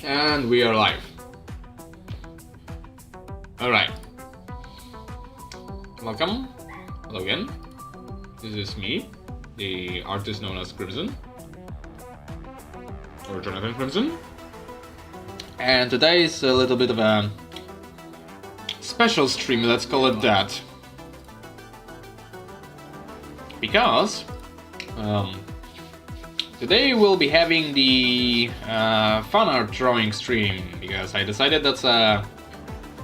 And we are live. Alright. Welcome. Hello again. This is me, the artist known as Crimson. Or Jonathan Crimson. And today is a little bit of a special stream, let's call it that. Because today we'll be having the fan art drawing stream, because I decided that's a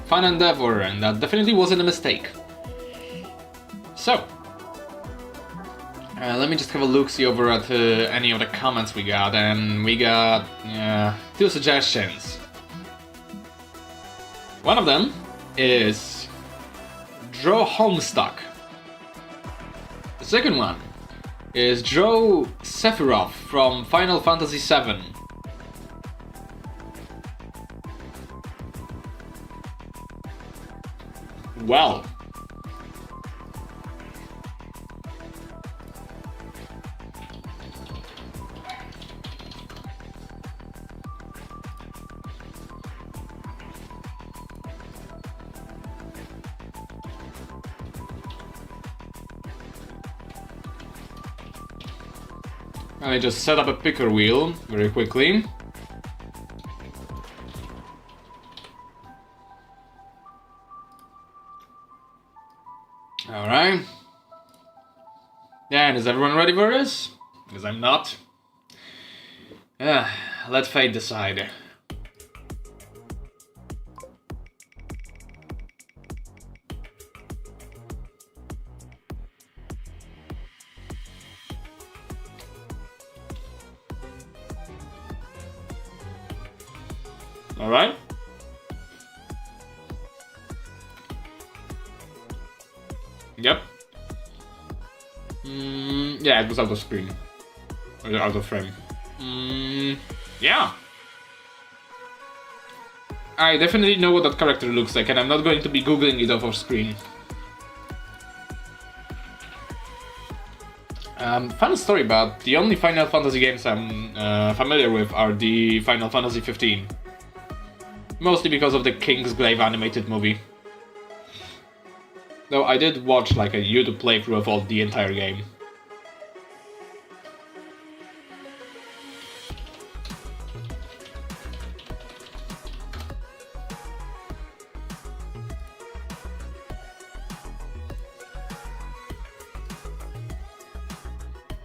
fun endeavor and that definitely wasn't a mistake. So, let me just have a look-see over at any of the comments we got, and we got 2 suggestions. One of them is Draw Homestuck. The second one is Draw Sephiroth from Final Fantasy VII. Well, I just set up a picker wheel very quickly. Alright. And is everyone ready for this? Because I'm not. Let fate decide. Alright. Yep. Yeah, it was out of screen. Or out of frame. Yeah. I definitely know what that character looks like, and I'm not going to be googling it off of screen. Fun story, but the only Final Fantasy games I'm familiar with are the Final Fantasy 15. Mostly because of the Kingsglaive animated movie. Though I did watch like a YouTube playthrough of the entire game.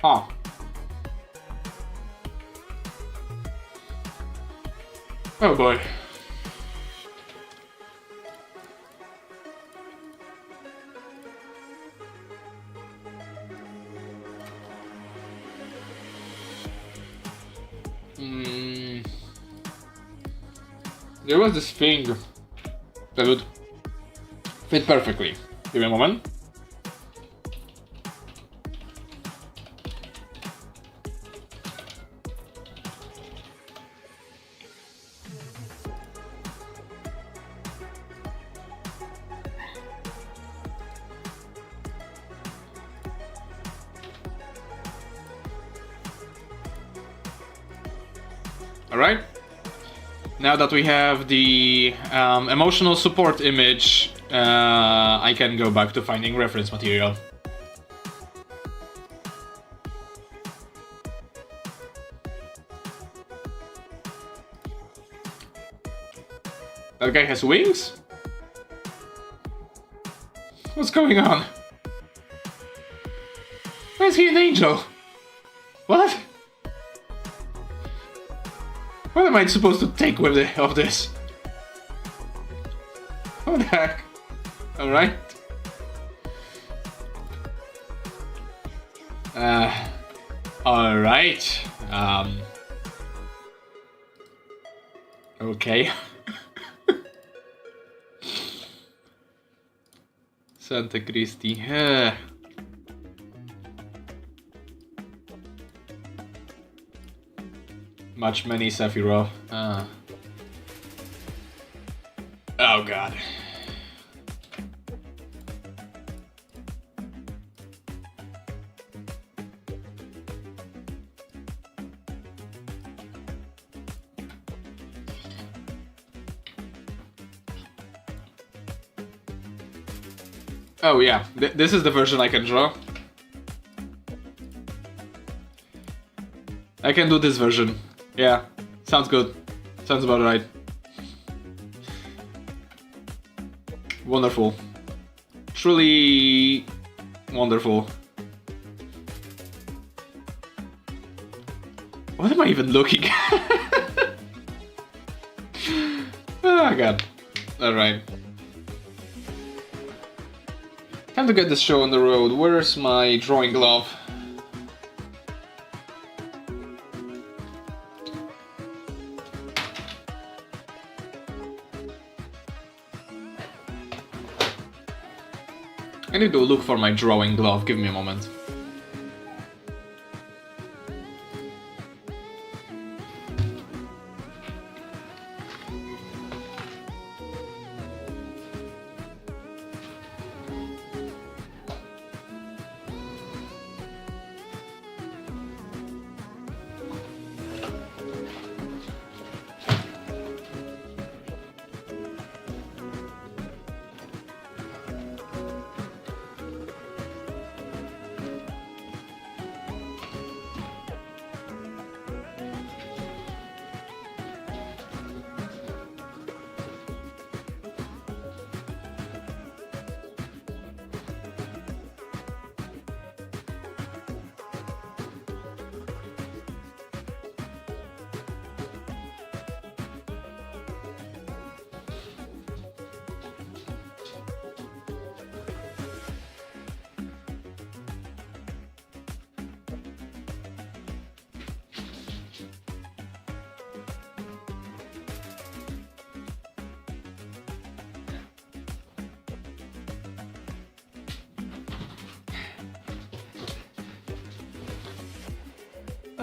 Huh. Oh boy. There was this thing that would fit perfectly. Give me a moment. Alright. Now that we have the emotional support image, I can go back to finding reference material. That guy has wings? What's going on? Why is he an angel? What? What am I supposed to take with of this? What the heck? Alright. Alright. Okay. Santa Cristi. Much many Sephiroth. Oh god. Oh yeah, this is the version I can draw. I can do this version. Yeah, sounds good. Sounds about right. Wonderful. Truly wonderful. What am I even looking at? Oh god. Alright. Time to get this show on the road. Where's my drawing glove? I need to look for my drawing glove. Give me a moment.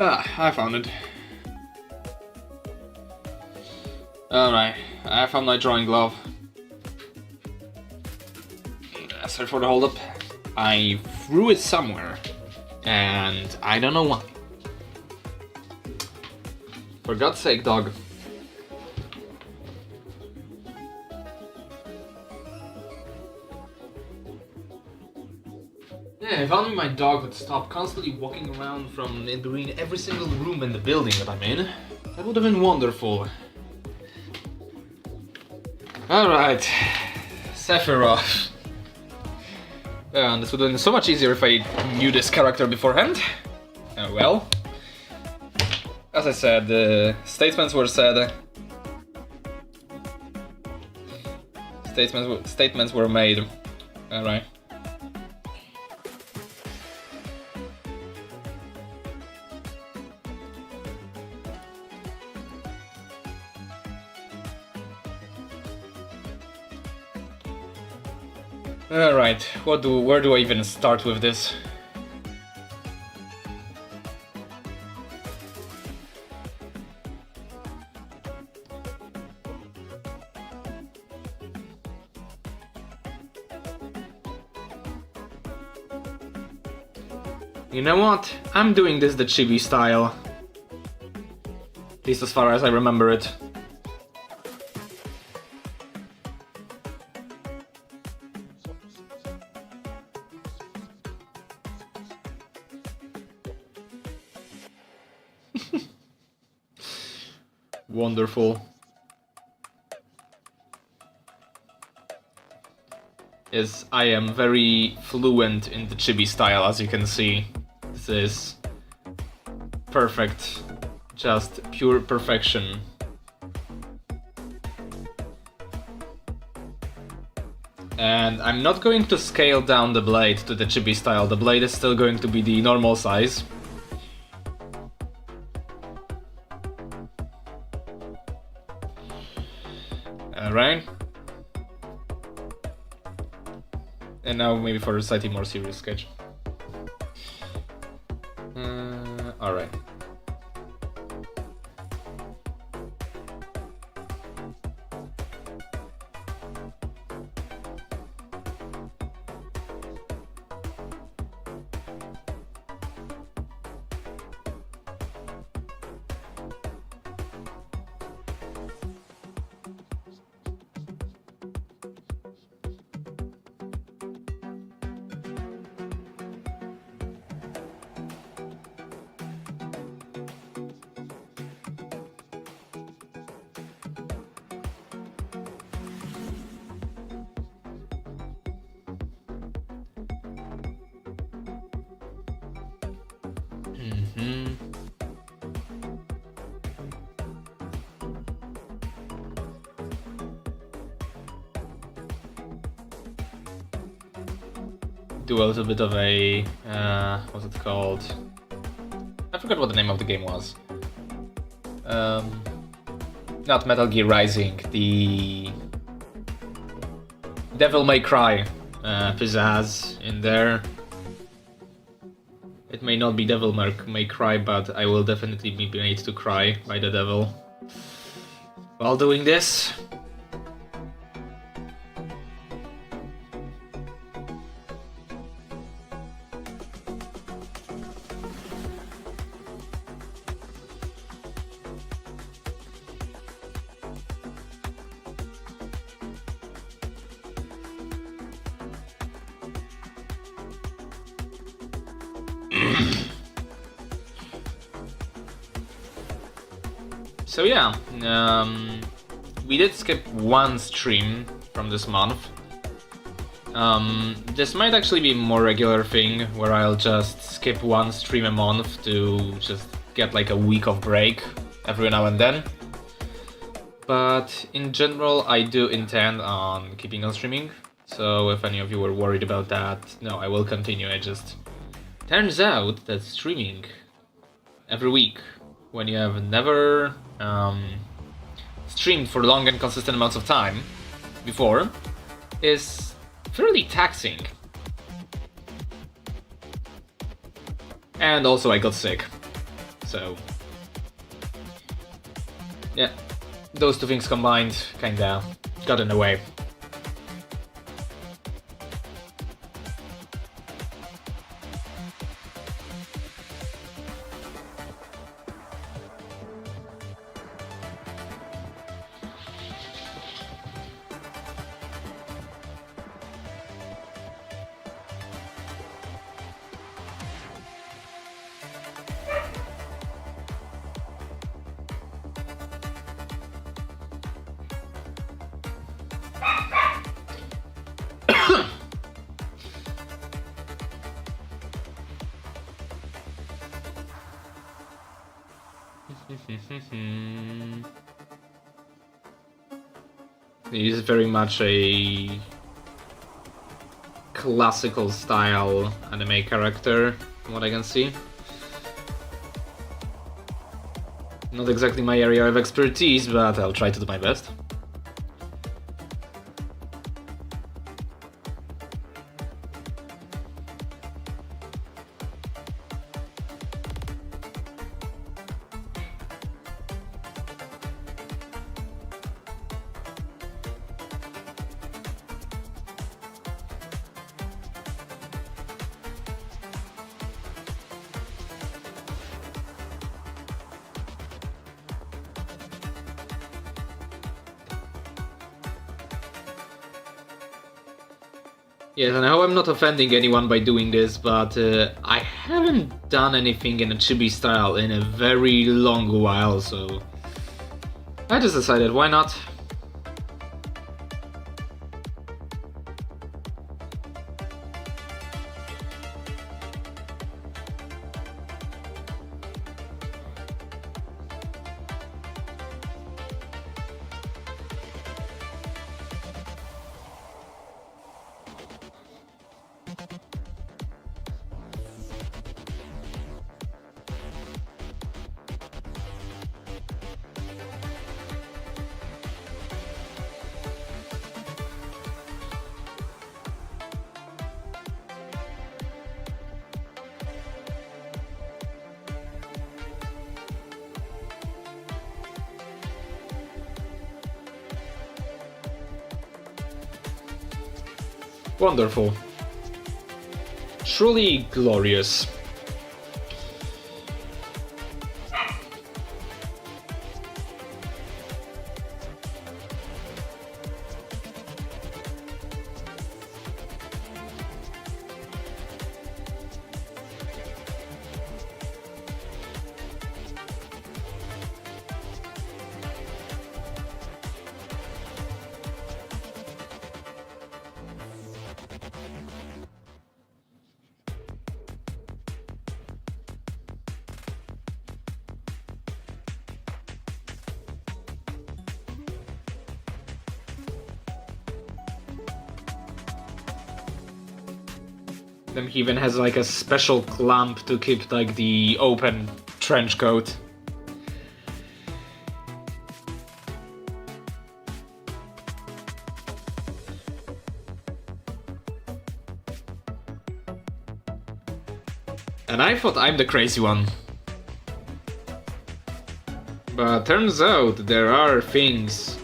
Ah, I found it. Alright, I found my drawing glove. Sorry for the hold up. I threw it somewhere, and I don't know why. For God's sake, dog. Yeah, if only my dog would stop constantly walking around from in between every single room in the building that I'm in. That would have been wonderful. Alright, Sephiroth. This would have been so much easier if I knew this character beforehand. Well, as I said, the statements were said. Statements were made. Alright. Alright, where do I even start with this? You know what? I'm doing this the chibi style. At least as far as I remember it. Wonderful. Yes, I am very fluent in the chibi style, as you can see. This is perfect. Just pure perfection. And I'm not going to scale down the blade to the chibi style. The blade is still going to be the normal size. Alright. And now maybe for a slightly more serious sketch. Alright. Mm-hmm. Do a little bit of a what's it called? I forgot what the name of the game was. Not Metal Gear Rising, the Devil May Cry pizzazz in there. It may not be Devil May Cry, but I will definitely be made to cry by the devil while doing this. So yeah, we did skip one stream from this month. This might actually be a more regular thing, where I'll just skip one stream a month to just get like a week of break every now and then. But in general, I do intend on keeping on streaming. So if any of you were worried about that, no, I will continue. It just turns out that streaming every week, when you have never streamed for long and consistent amounts of time before, is fairly taxing. And also I got sick. So yeah, those two things combined kinda got in the way. He is very much a classical style anime character, from what I can see. Not exactly my area of expertise, but I'll try to do my best. Yes, and I hope I'm not offending anyone by doing this, but I haven't done anything in a chibi style in a very long while, so I just decided, why not? Wonderful. Truly glorious. Then he even has like a special clamp to keep like the open trench coat. And I thought I'm the crazy one. But turns out there are things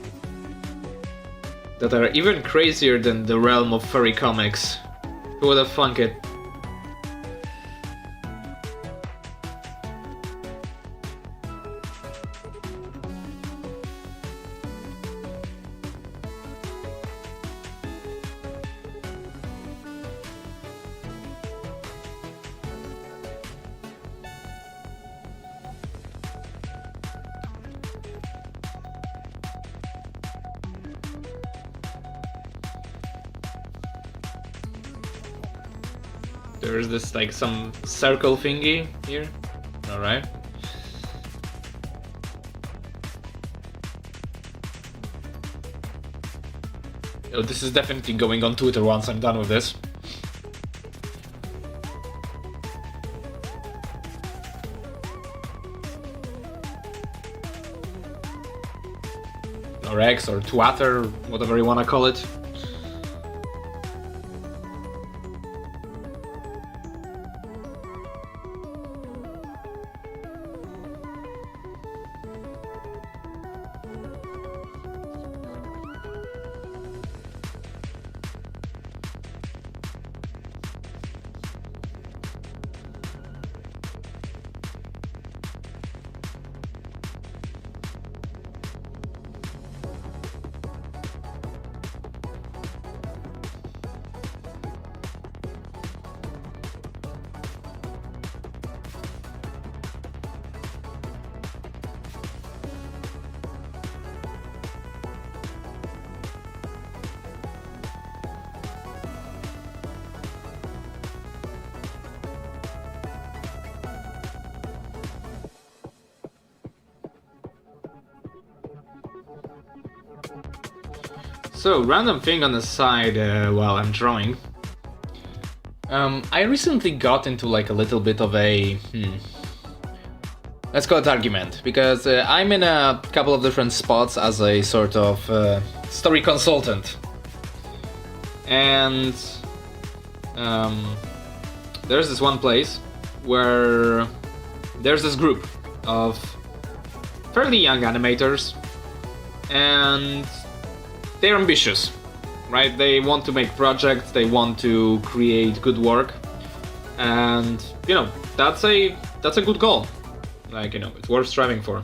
that are even crazier than the realm of furry comics. Who would have thunk it? There's this like some circle thingy here. Alright. Oh, this is definitely going on Twitter once I'm done with this. Or X or Twitter, whatever you wanna call it. So, random thing on the side while I'm drawing. I recently got into like a little bit of a... let's call it argument, because I'm in a couple of different spots as a sort of story consultant. And there's this one place where there's this group of fairly young animators, and they're ambitious, right? They want to make projects, they want to create good work, and you know, that's a good goal. Like, you know, it's worth striving for.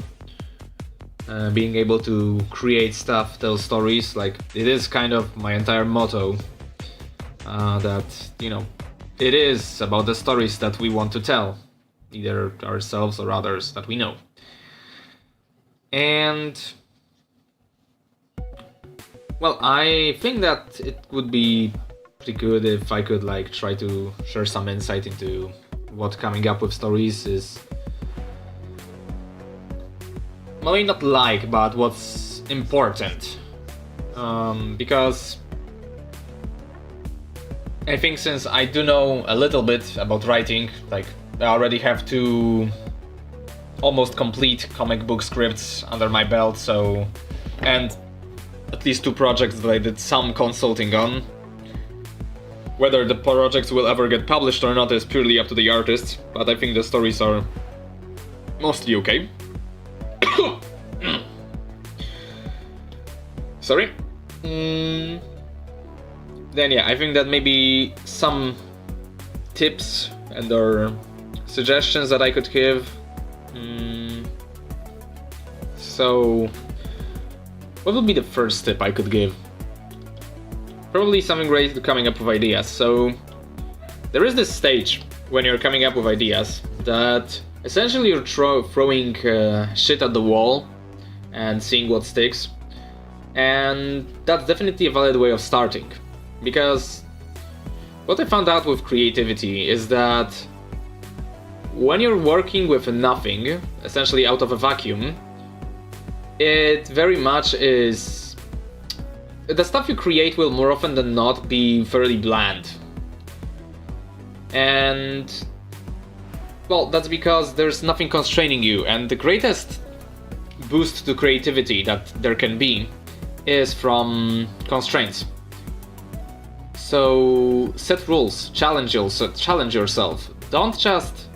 Being able to create stuff, tell stories, like it is kind of my entire motto. That, you know, it is about the stories that we want to tell, either ourselves or others that we know. And well, I think that it would be pretty good if I could like try to share some insight into what coming up with stories is. Well, maybe not like, but what's important. Because I think since I do know a little bit about writing, like I already have 2 almost complete comic book scripts under my belt, so, and at least 2 projects that I did some consulting on. Whether the projects will ever get published or not is purely up to the artists, but I think the stories are mostly okay. Sorry. Then yeah, I think that maybe some tips and or suggestions that I could give. So, what would be the first tip I could give? Probably something related to coming up with ideas. So, there is this stage when you're coming up with ideas that essentially you're throwing shit at the wall and seeing what sticks. And that's definitely a valid way of starting. Because what I found out with creativity is that when you're working with nothing, essentially out of a vacuum, it very much is... the stuff you create will more often than not be fairly bland. And well, that's because there's nothing constraining you, and the greatest boost to creativity that there can be is from constraints. So set rules, challenge yourself. Don't just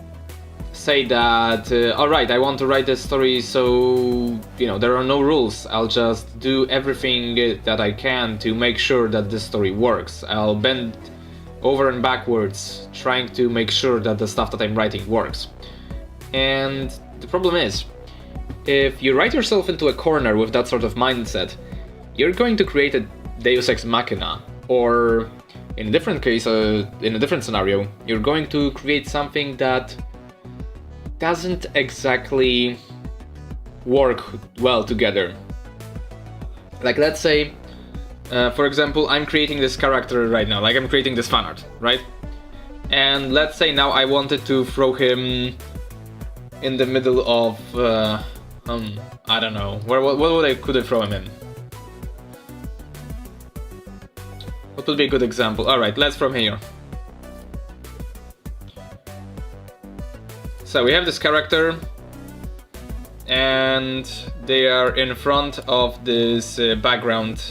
say that, alright, I want to write this story, so, there are no rules. I'll just do everything that I can to make sure that this story works. I'll bend over and backwards, trying to make sure that the stuff that I'm writing works. And the problem is, if you write yourself into a corner with that sort of mindset, you're going to create a Deus Ex Machina, or in a different case, in a different scenario, you're going to create something that doesn't exactly work well together. Like, let's say, for example, I'm creating this character right now, like I'm creating this fan art, right? And let's say now I wanted to throw him in the middle of, I don't know, could I throw him in? What would be a good example? Alright, let's throw him here. So we have this character, and they are in front of this background.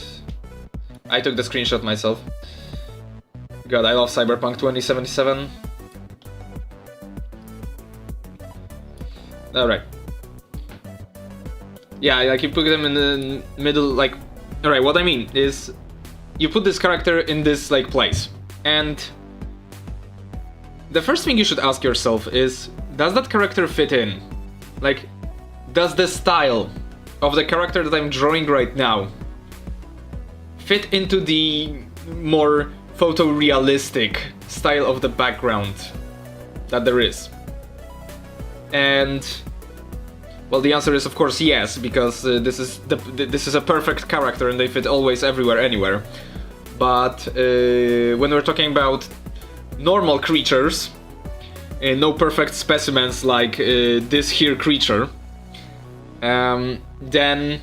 I took the screenshot myself. God, I love Cyberpunk 2077. Alright. Yeah, like you put them in the middle, like... Alright, what I mean is, you put this character in this, like, place. And the first thing you should ask yourself is, does that character fit in? Like, does the style of the character that I'm drawing right now fit into the more photorealistic style of the background that there is? And well, the answer is of course yes, because this is a perfect character and they fit always, everywhere, anywhere. But when we're talking about normal creatures, no perfect specimens like this here creature, then,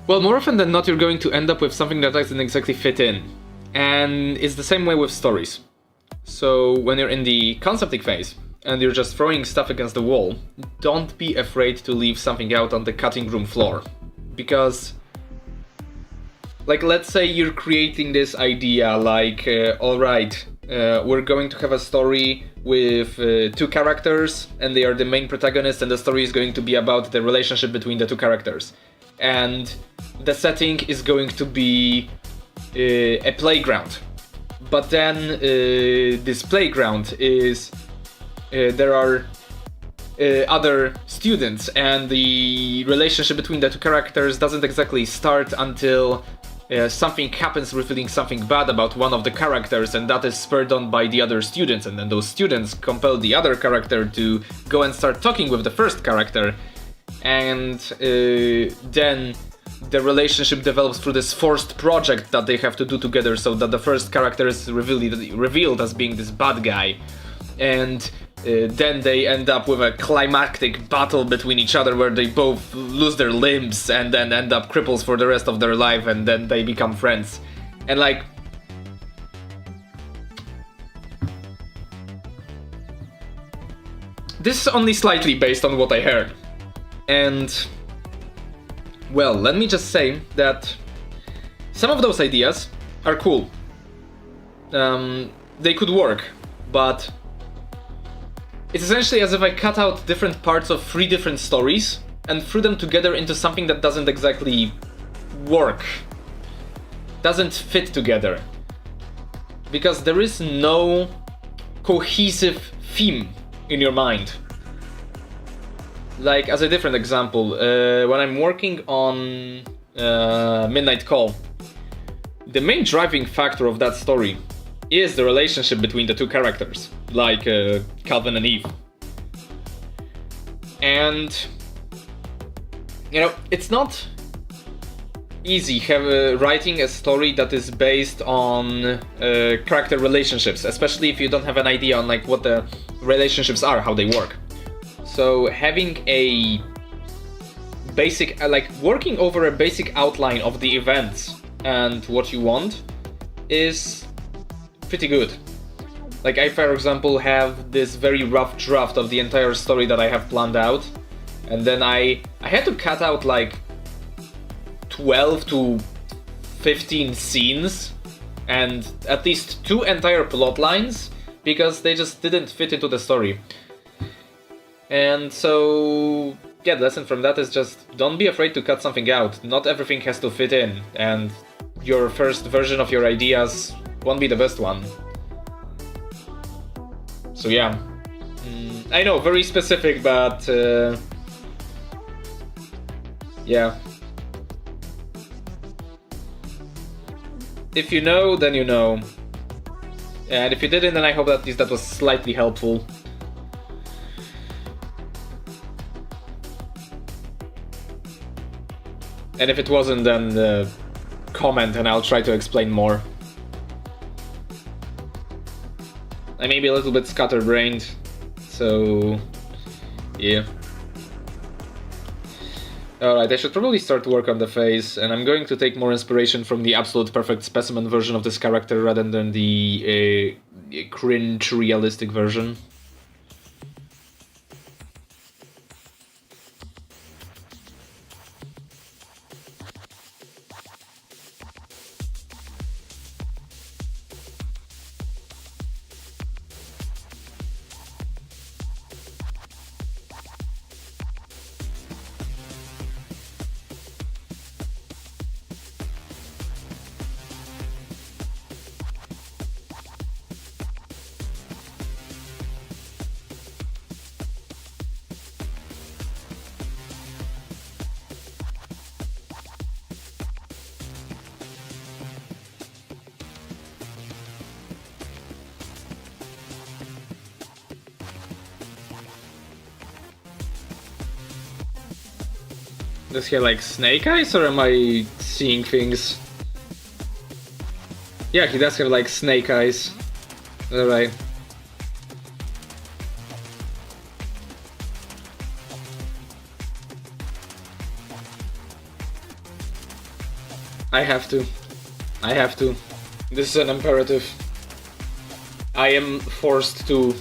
well, more often than not you're going to end up with something that doesn't exactly fit in. And it's the same way with stories. So when you're in the concepting phase and you're just throwing stuff against the wall, don't be afraid to leave something out on the cutting room floor. Because, like, let's say you're creating this idea like, alright, we're going to have a story with two characters and they are the main protagonists, and the story is going to be about the relationship between the two characters. And the setting is going to be a playground. But then this playground is... there are other students, and the relationship between the two characters doesn't exactly start until something happens revealing something bad about one of the characters, and that is spurred on by the other students, and then those students compel the other character to go and start talking with the first character, and then the relationship develops through this forced project that they have to do together, so that the first character is revealed as being this bad guy, and then they end up with a climactic battle between each other where they both lose their limbs and then end up cripples for the rest of their life, and then they become friends. And like... this is only slightly based on what I heard. And... well, let me just say that some of those ideas are cool. They could work, but it's essentially as if I cut out different parts of 3 different stories and threw them together into something that doesn't exactly work. Doesn't fit together. Because there is no cohesive theme in your mind. Like, as a different example, when I'm working on Midnight Call, the main driving factor of that story is the relationship between the two characters, like Calvin and Eve. And, you know, it's not easy writing a story that is based on character relationships, especially if you don't have an idea on like what the relationships are, how they work. So having a basic, like working over a basic outline of the events and what you want is pretty good. Like, I, for example, have this very rough draft of the entire story that I have planned out, and then I had to cut out like 12 to 15 scenes and at least 2 entire plot lines because they just didn't fit into the story. And so, yeah, the lesson from that is just don't be afraid to cut something out. Not everything has to fit in, and your first version of your ideas won't be the best one. So yeah, I know, very specific, but yeah. If you know, then you know. And if you didn't, then I hope that at least that was slightly helpful. And if it wasn't, then comment and I'll try to explain more. I may be a little bit scatterbrained, so yeah. Alright, I should probably start work on the face, and I'm going to take more inspiration from the absolute perfect specimen version of this character rather than the cringe realistic version. Does he have like snake eyes, or am I seeing things? Yeah, he does have like snake eyes. Alright. I have to. I have to. This is an imperative. I am forced to.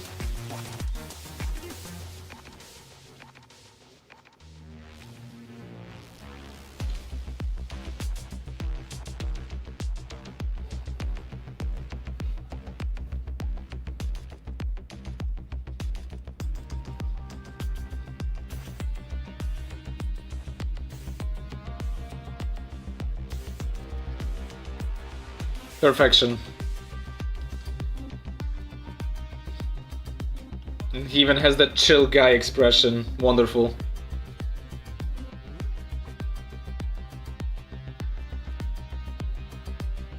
Perfection. And he even has that chill guy expression. Wonderful.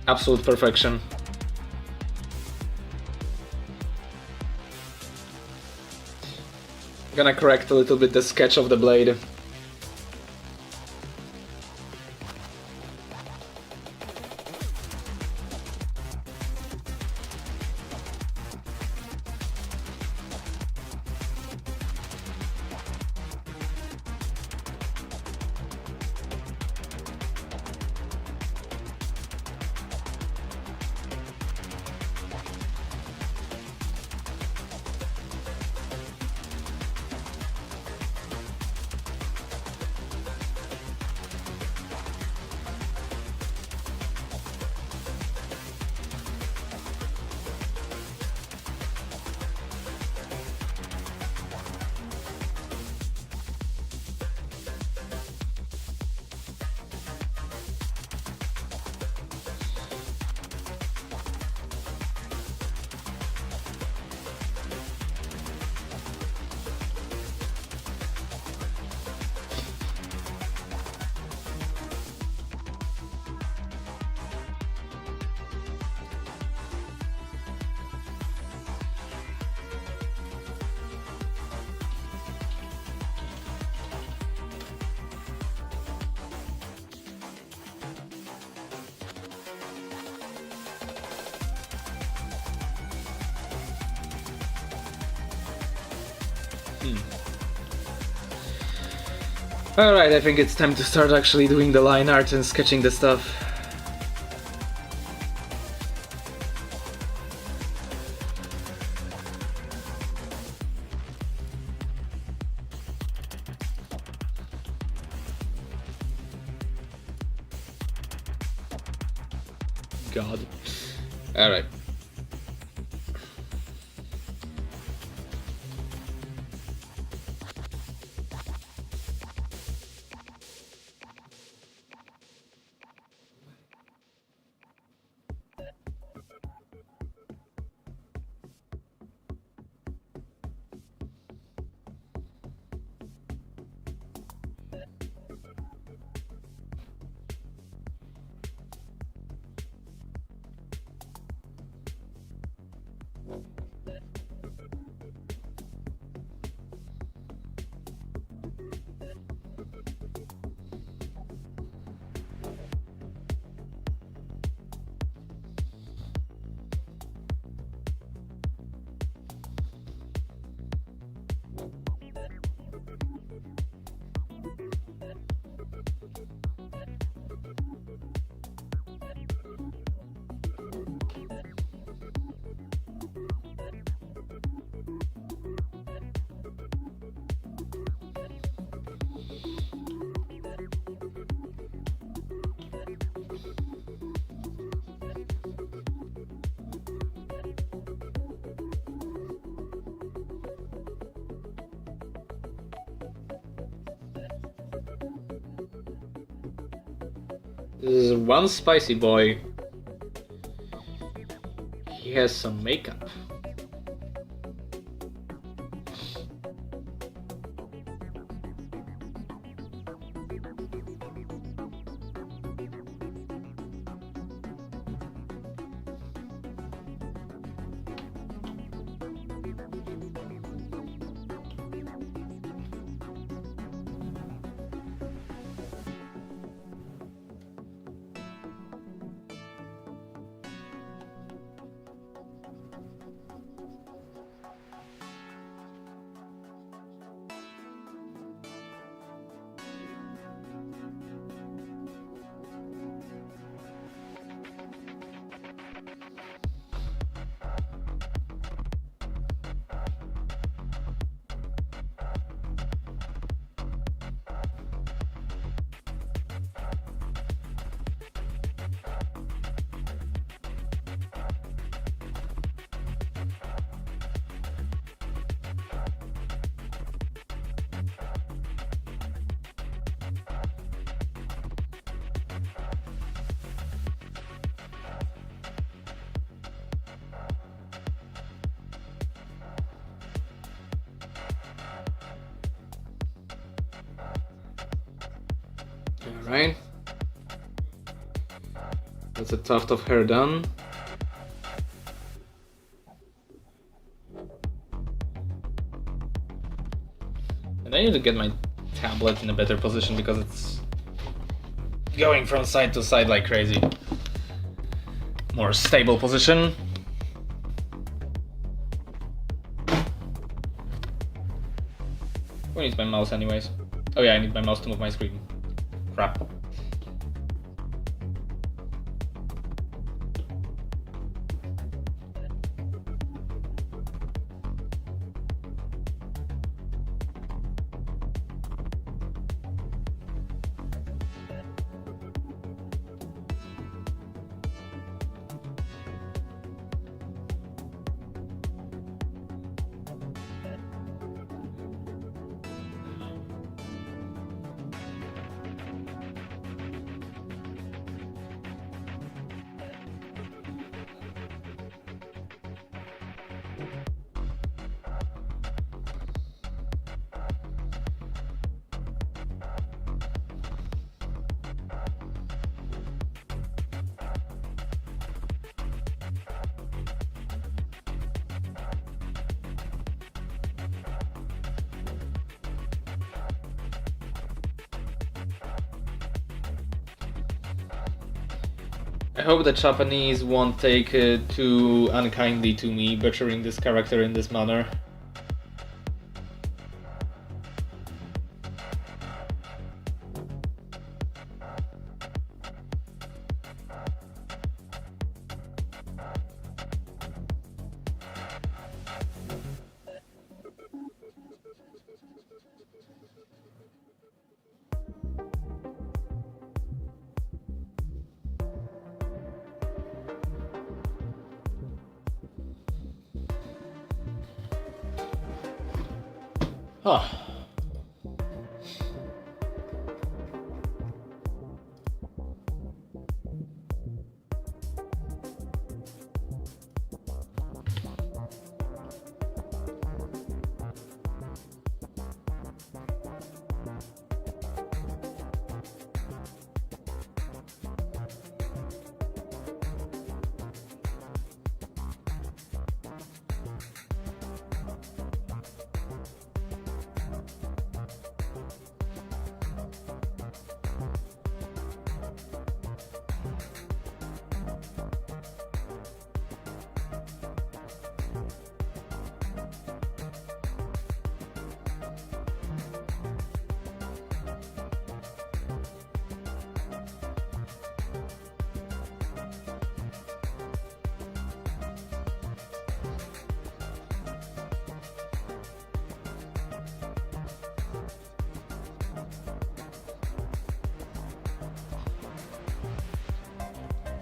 Absolute perfection. Gonna correct a little bit the sketch of the blade. Alright, I think it's time to start actually doing the line art and sketching the stuff. God. Alright. This is one spicy boy. He has some makeup. Alright. That's a tuft of hair done. And I need to get my tablet in a better position because it's going from side to side like crazy. More stable position. Who needs my mouse anyways? Oh yeah, I need my mouse to move my screen. Crap. I hope the Japanese won't take it too unkindly to me butchering this character in this manner. Oh.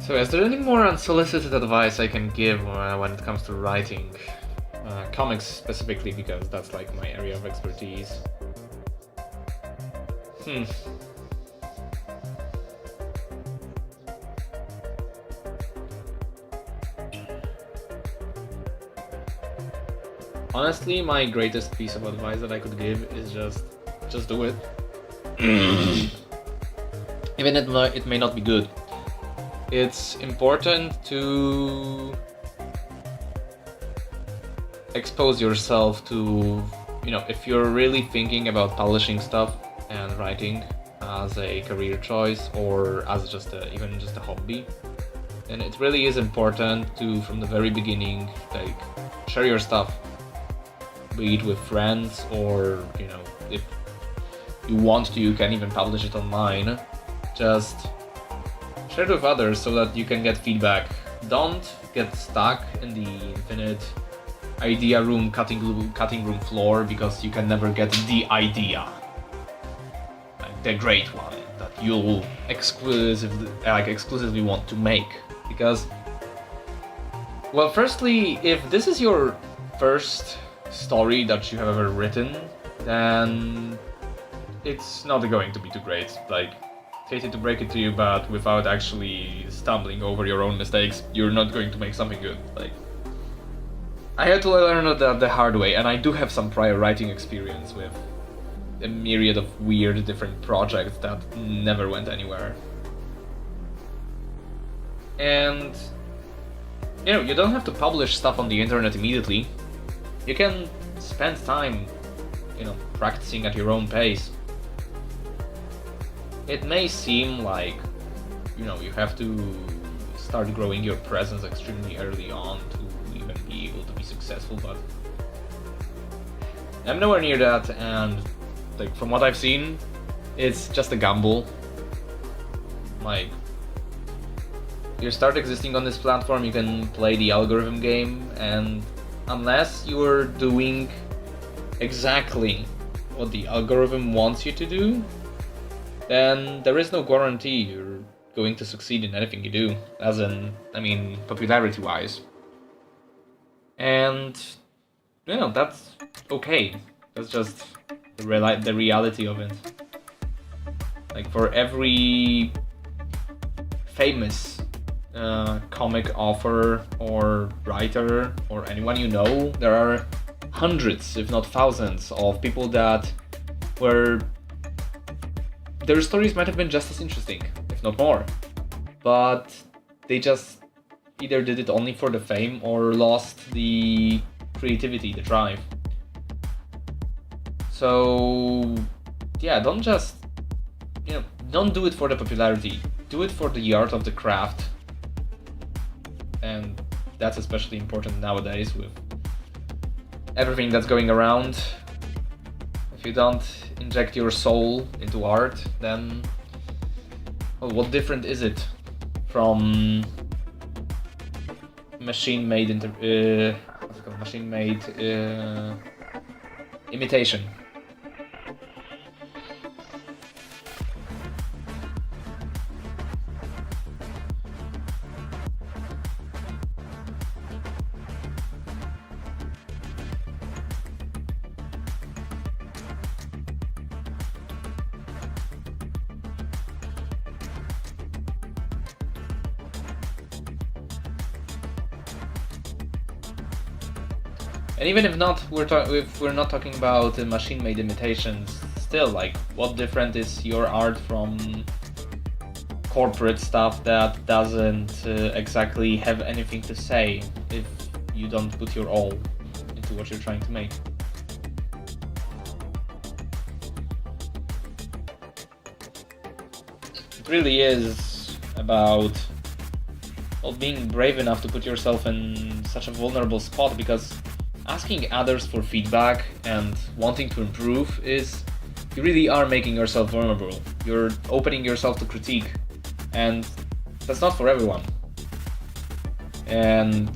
So is there any more unsolicited advice I can give when it comes to writing? Comics specifically, because that's like my area of expertise. Honestly, my greatest piece of advice that I could give is just do it. Even it may not be good. It's important to expose yourself to, if you're really thinking about publishing stuff and writing as a career choice or as even just a hobby, then it really is important to, from the very beginning, like, share your stuff, be it with friends or, if you want to, you can even publish it online. Just share it with others so that you can get feedback. Don't get stuck in the infinite idea room, cutting room floor, because you can never get the idea, like the great one that you'll exclusively want to make. Because, well, firstly, if this is your first story that you have ever written, then it's not going to be too great. Like, hate to break it to you, but without actually stumbling over your own mistakes, you're not going to make something good. Like, I had to learn that the hard way, and I do have some prior writing experience with a myriad of weird different projects that never went anywhere. And, you don't have to publish stuff on the internet immediately. You can spend time, practicing at your own pace. It may seem like, you have to start growing your presence extremely early on to even be able to be successful, but I'm nowhere near that, and like, from what I've seen, it's just a gamble. Like, you start existing on this platform, you can play the algorithm game, and unless you're doing exactly what the algorithm wants you to do, then there is no guarantee you're going to succeed in anything you do, popularity-wise. And, that's okay. That's just the reality of it. Like, for every famous comic author or writer or anyone there are hundreds, if not thousands, of people where their stories might have been just as interesting, if not more, but they just either did it only for the fame or lost the creativity, the drive. So, don't just, don't do it for the popularity. Do it for the art of the craft. And that's especially important nowadays with everything that's going around. If you don't inject your soul into art, then, well, what different is it from machine-made imitation? And even if not, if we're not talking about machine-made imitations, still, like, what different is your art from corporate stuff that doesn't exactly have anything to say if you don't put your all into what you're trying to make? It really is about, well, being brave enough to put yourself in such a vulnerable spot, because asking others for feedback and wanting to improve is, you really are making yourself vulnerable. You're opening yourself to critique, and that's not for everyone. And,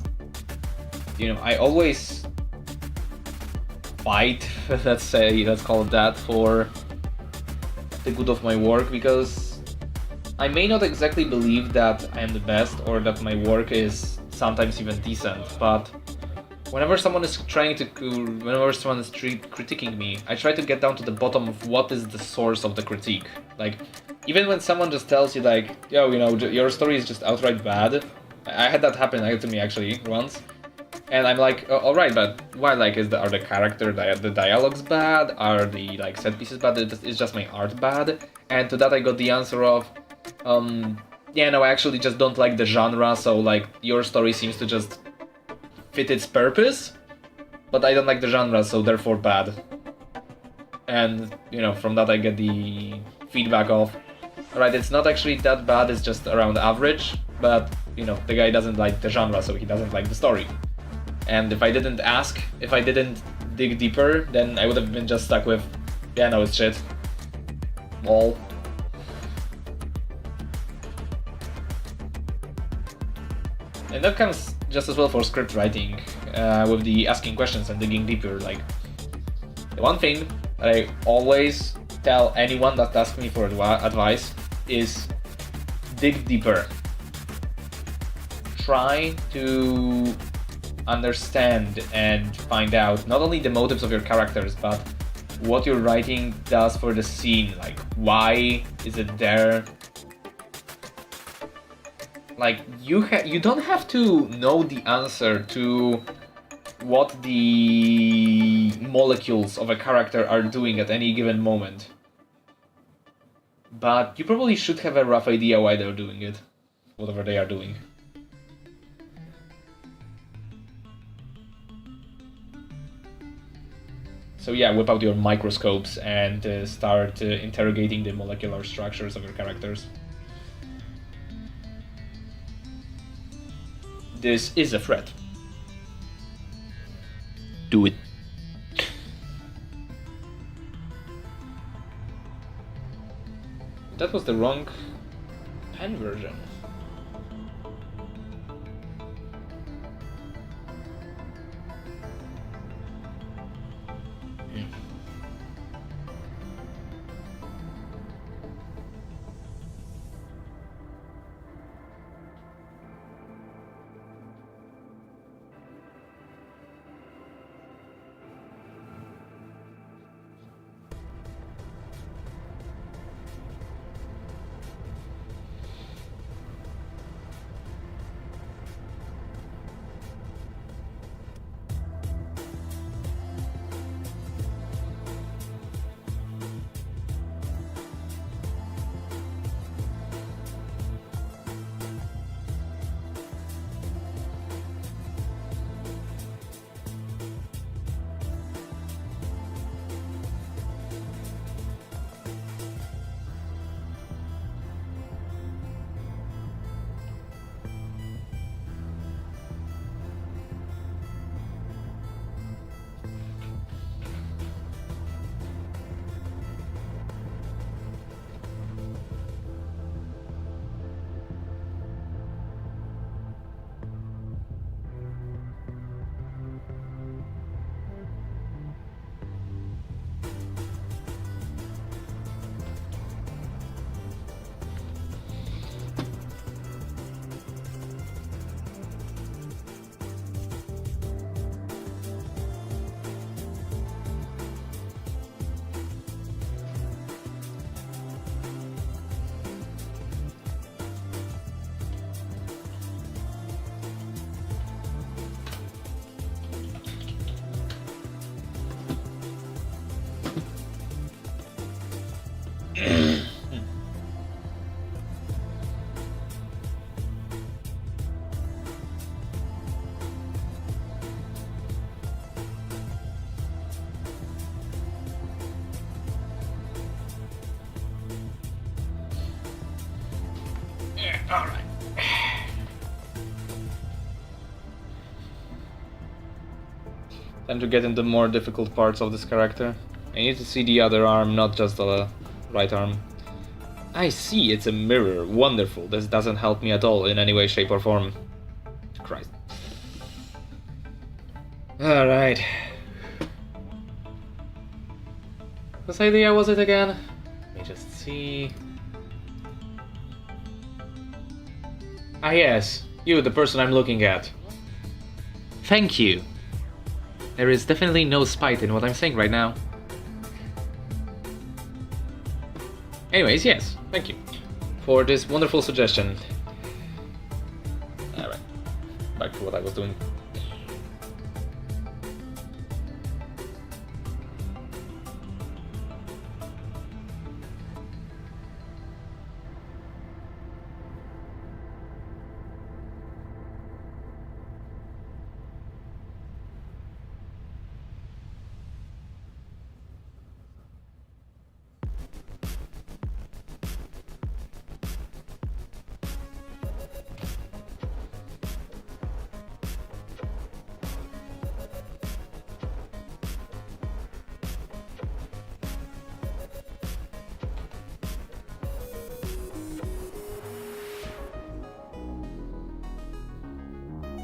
you know, I always fight, let's call it that, for the good of my work, because I may not exactly believe that I am the best or that my work is sometimes even decent, but whenever someone is critiquing me, I try to get down to the bottom of what is the source of the critique. Like, even when someone just tells you, like, yo, you know, your story is just outright bad. I had that happen to me actually once, and I'm like, all right, but why? Like, are the dialogues bad? Are the like set pieces bad? Is just my art bad? And to that I got the answer of, yeah, no, I actually just don't like the genre. So like, your story seems to just fit its purpose, but I don't like the genre, so therefore bad. And, you know, from that I get the feedback of, alright, it's not actually that bad, it's just around average, but, you know, the guy doesn't like the genre, so he doesn't like the story. And if I didn't ask, if I didn't dig deeper, then I would have been just stuck with, yeah, no, it's shit. Lol. And that comes just as well for script writing, with the asking questions and digging deeper. Like, the one thing that I always tell anyone that asks me for advice is dig deeper. Try to understand and find out not only the motives of your characters, but what your writing does for the scene. Like, why is it there? Like, you don't have to know the answer to what the molecules of a character are doing at any given moment, but you probably should have a rough idea why they're doing it, whatever they are doing. So yeah, whip out your microscopes and start interrogating the molecular structures of your characters. This is a threat. Do it. That was the wrong pen version. Alright. Time to get into more difficult parts of this character. I need to see the other arm, not just the right arm. I see, it's a mirror. Wonderful. This doesn't help me at all in any way, shape, or form. Christ. Alright. Whose idea was it again? Let me just see. Ah yes, you, the person I'm looking at. Thank you. There is definitely no spite in what I'm saying right now. Anyways, yes, thank you for this wonderful suggestion. Alright, back to what I was doing.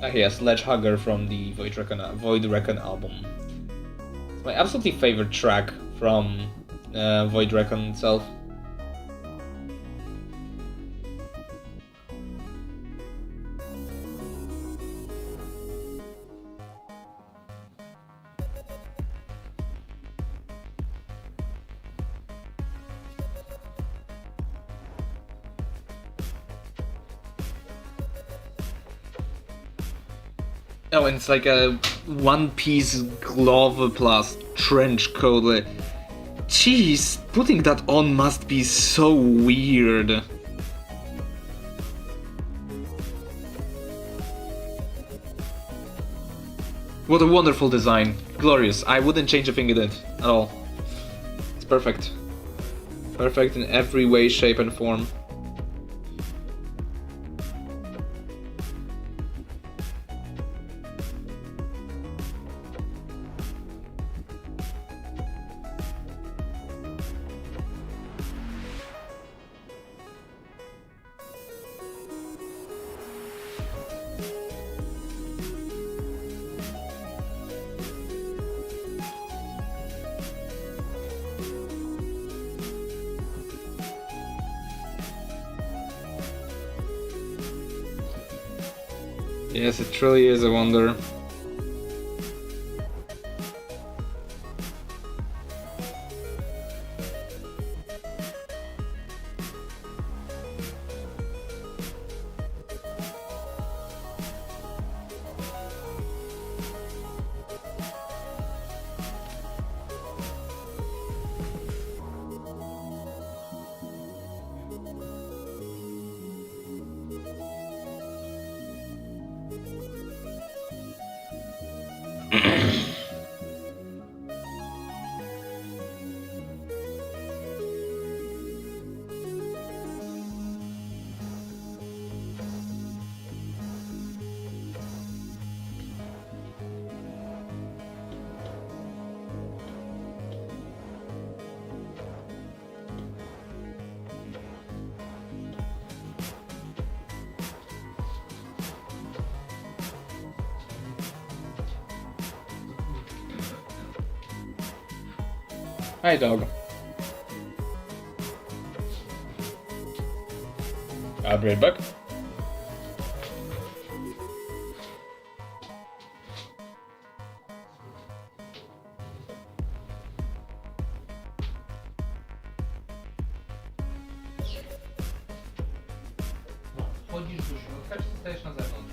Ah yes, Ledge Hugger from the Void Recon album. It's my absolutely favorite track from Void Recon itself. Oh, and it's like a one-piece glove plus trench coat. Jeez, putting that on must be so weird. What a wonderful design. Glorious. I wouldn't change a thing in it at all. It's perfect. Perfect in every way, shape, and form. Yes, it truly is a wonder. Hi, dog. I'll be right back. Chodzisz do środka, czy stajesz na zewnątrz?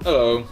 Hello.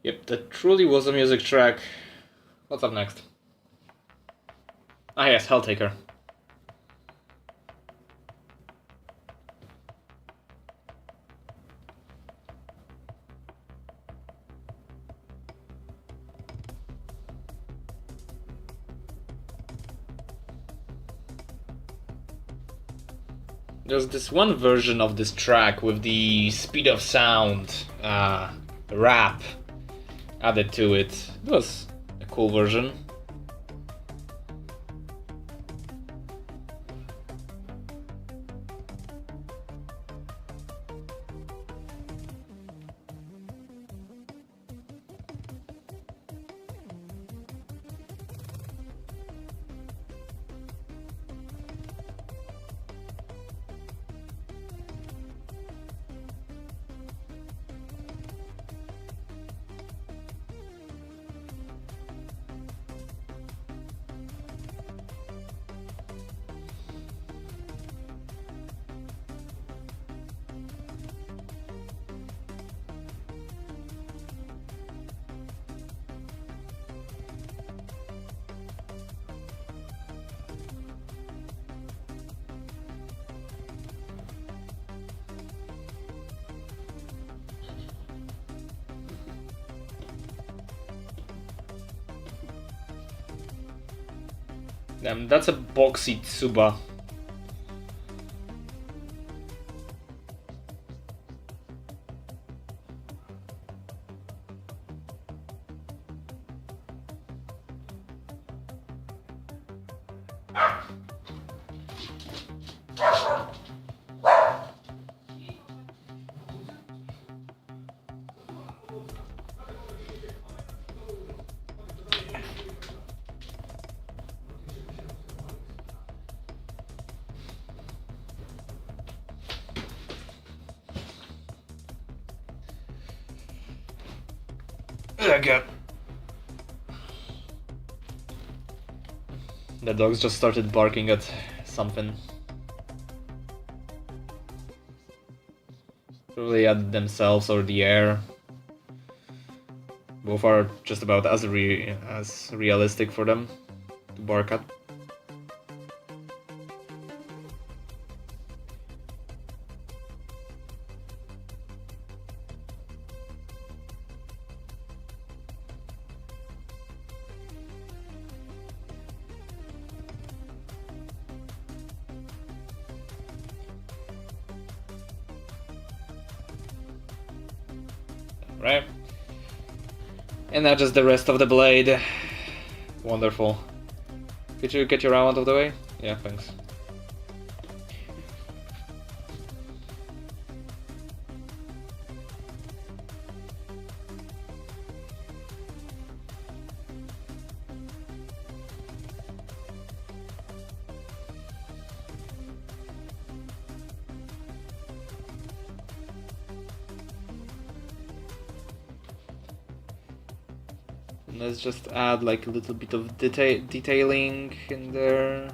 Yep, that truly was a music track. What's up next? Ah yes, Helltaker. There's this one version of this track with the speed of sound, rap added to it. It was a cool version. Damn, that's a boxy Tsuba. God. The dogs just started barking at something. Probably at themselves or the air. Both are just about as realistic for them to bark at. Right? And now just the rest of the blade. Wonderful. Could you get your arm out of the way? Yeah, thanks. Let's just add like a little bit of detailing in there.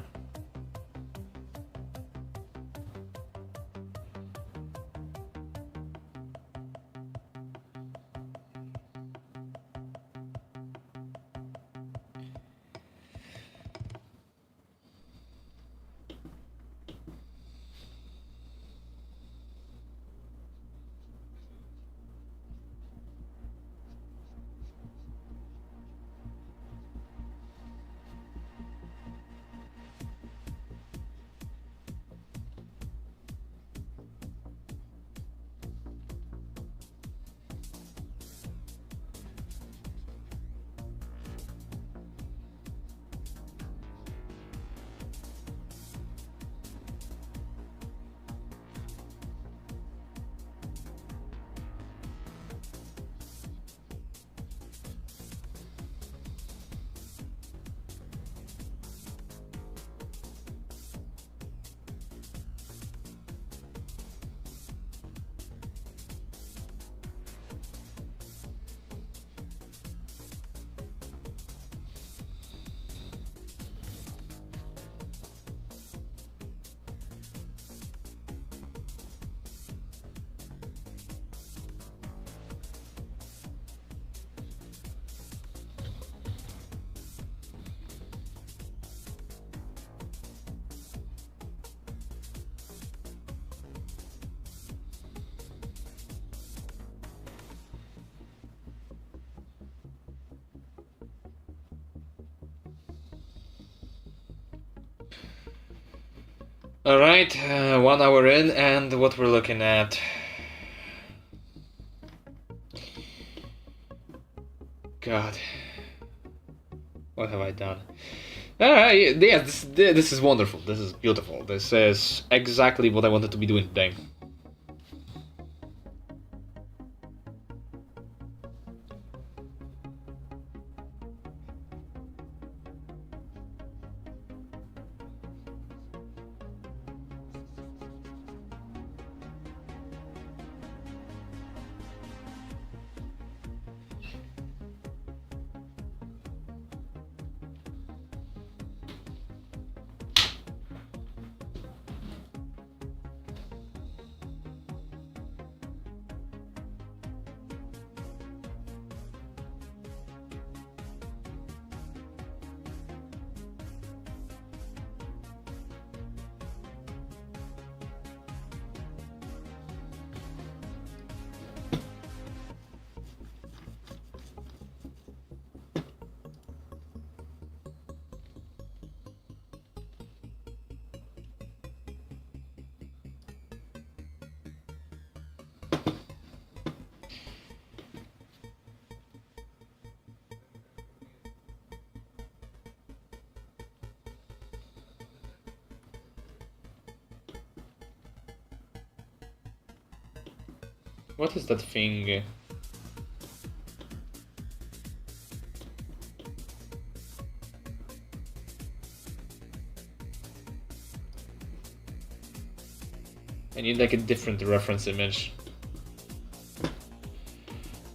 Alright, 1 hour in, and what we're looking at. God. What have I done? Yeah, this is wonderful. This is beautiful. This is exactly what I wanted to be doing today. What is that thing? I need like a different reference image.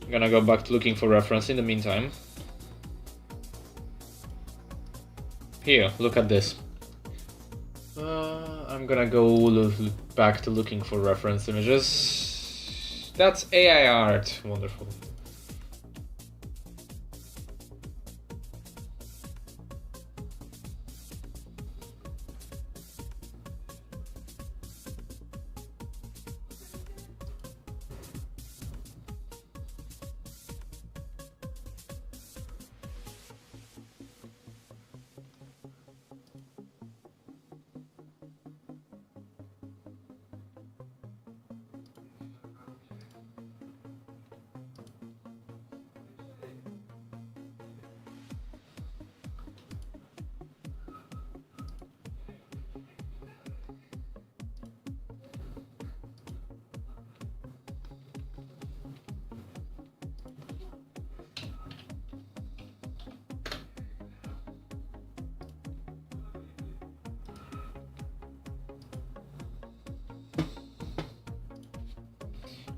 I'm gonna go back to looking for reference in the meantime. Here, look at this. I'm gonna go back to looking for reference images. That's AI art. Wonderful.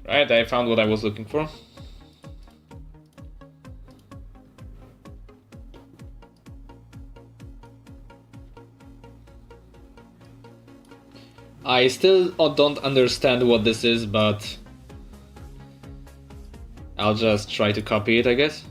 Right, I found what I was looking for. I still don't understand what this is, but I'll just try to copy it, I guess.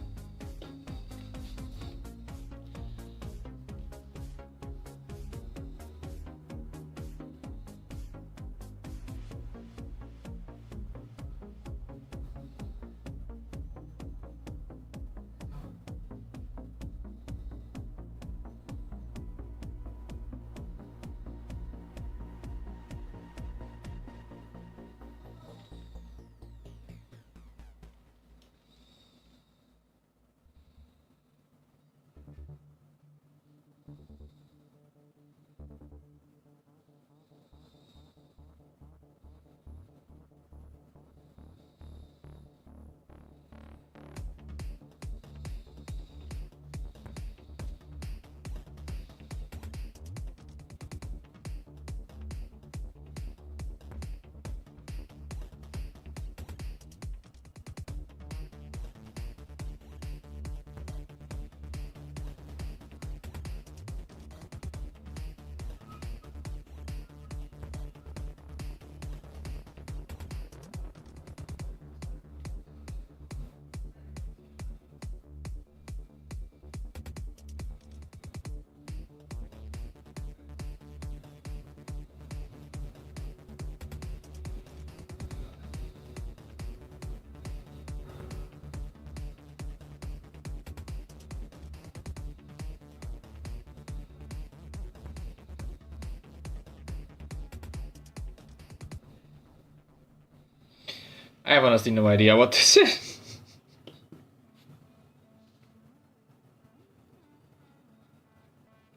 I have honestly no idea what this is.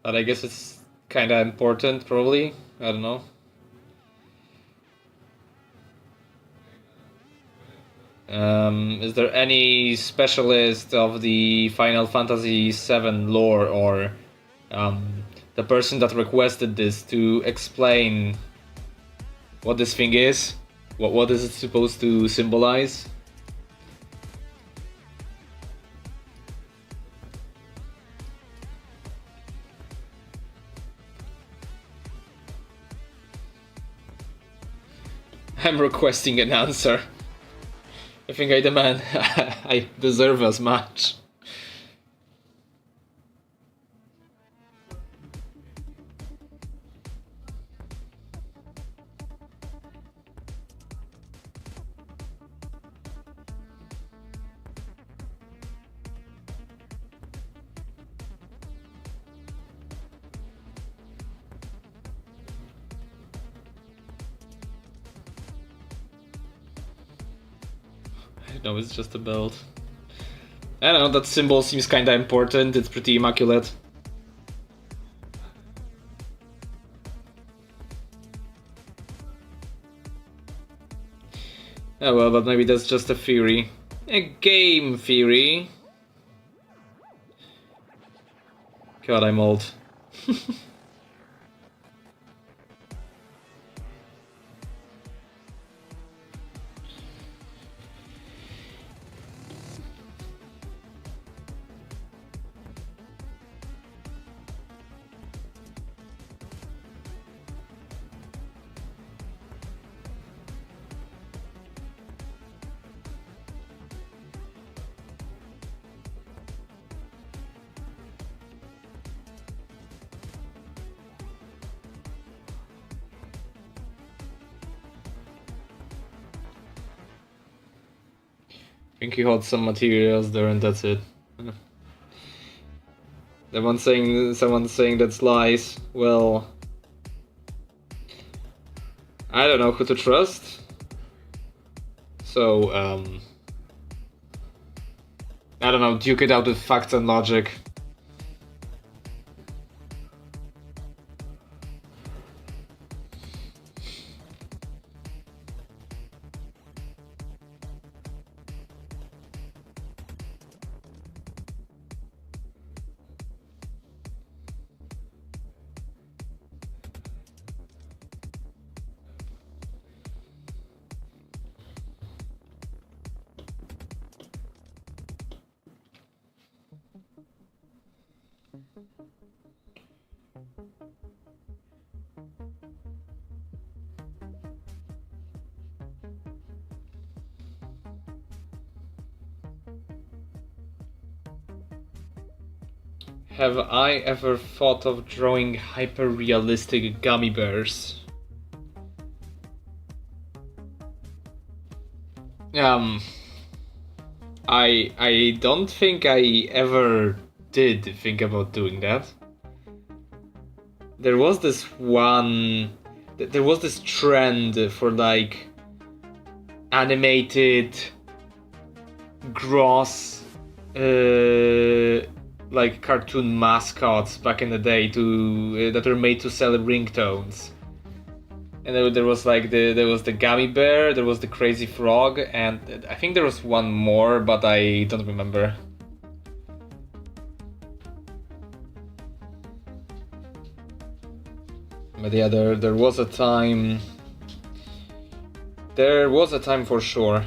But I guess it's kinda important, probably. I don't know. Is there any specialist of the Final Fantasy VII lore or the person that requested this to explain what this thing is? What is it supposed to symbolize? I'm requesting an answer. I think I demand. I deserve as much. No, it's just a belt. I don't know, that symbol seems kinda important, it's pretty immaculate. Oh well, but maybe that's just a theory. A game theory. God, I'm old. I think he holds some materials there and that's it. Someone saying that's lies. Well, I don't know who to trust. So, I don't know, duke it out with facts and logic. Have I ever thought of drawing hyper-realistic gummy bears? I don't think I ever did think about doing that. There was this trend for like animated gross like cartoon mascots back in the day that were made to sell ringtones. And there was the gummy bear, there was the crazy frog, and I think there was one more, but I don't remember. But yeah, there was a time. There was a time for sure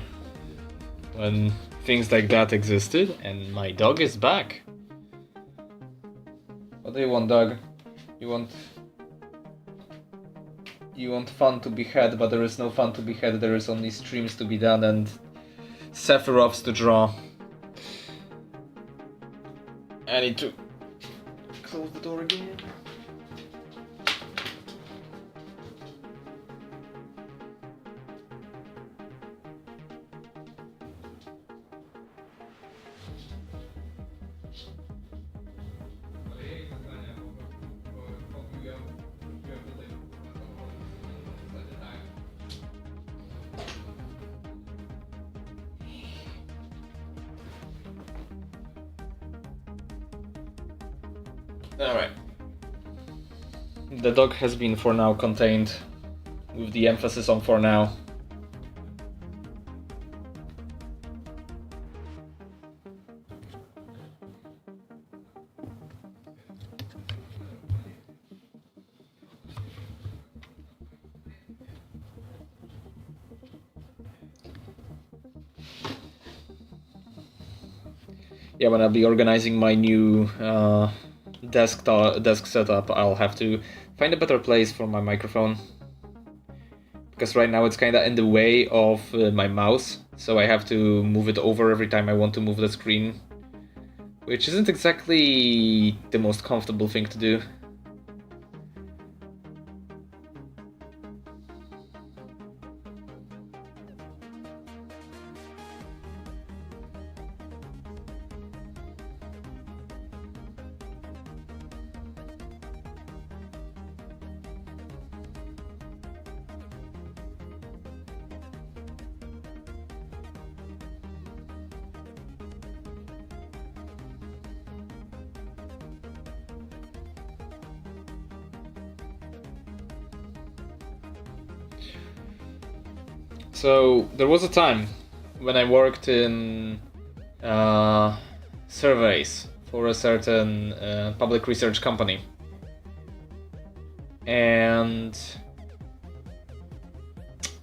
when things like that existed, and my dog is back. What do you want, dog? You want fun to be had, but there is no fun to be had, there is only streams to be done and Sephiroths to draw. I need to close the door again. Alright. The dog has been for now contained, with the emphasis on for now. Yeah, when I'll be organizing my new desk setup, I'll have to find a better place for my microphone, because right now it's kind of in the way of my mouse, so I have to move it over every time I want to move the screen, which isn't exactly the most comfortable thing to do. So there was a time when I worked in surveys for a certain public research company, and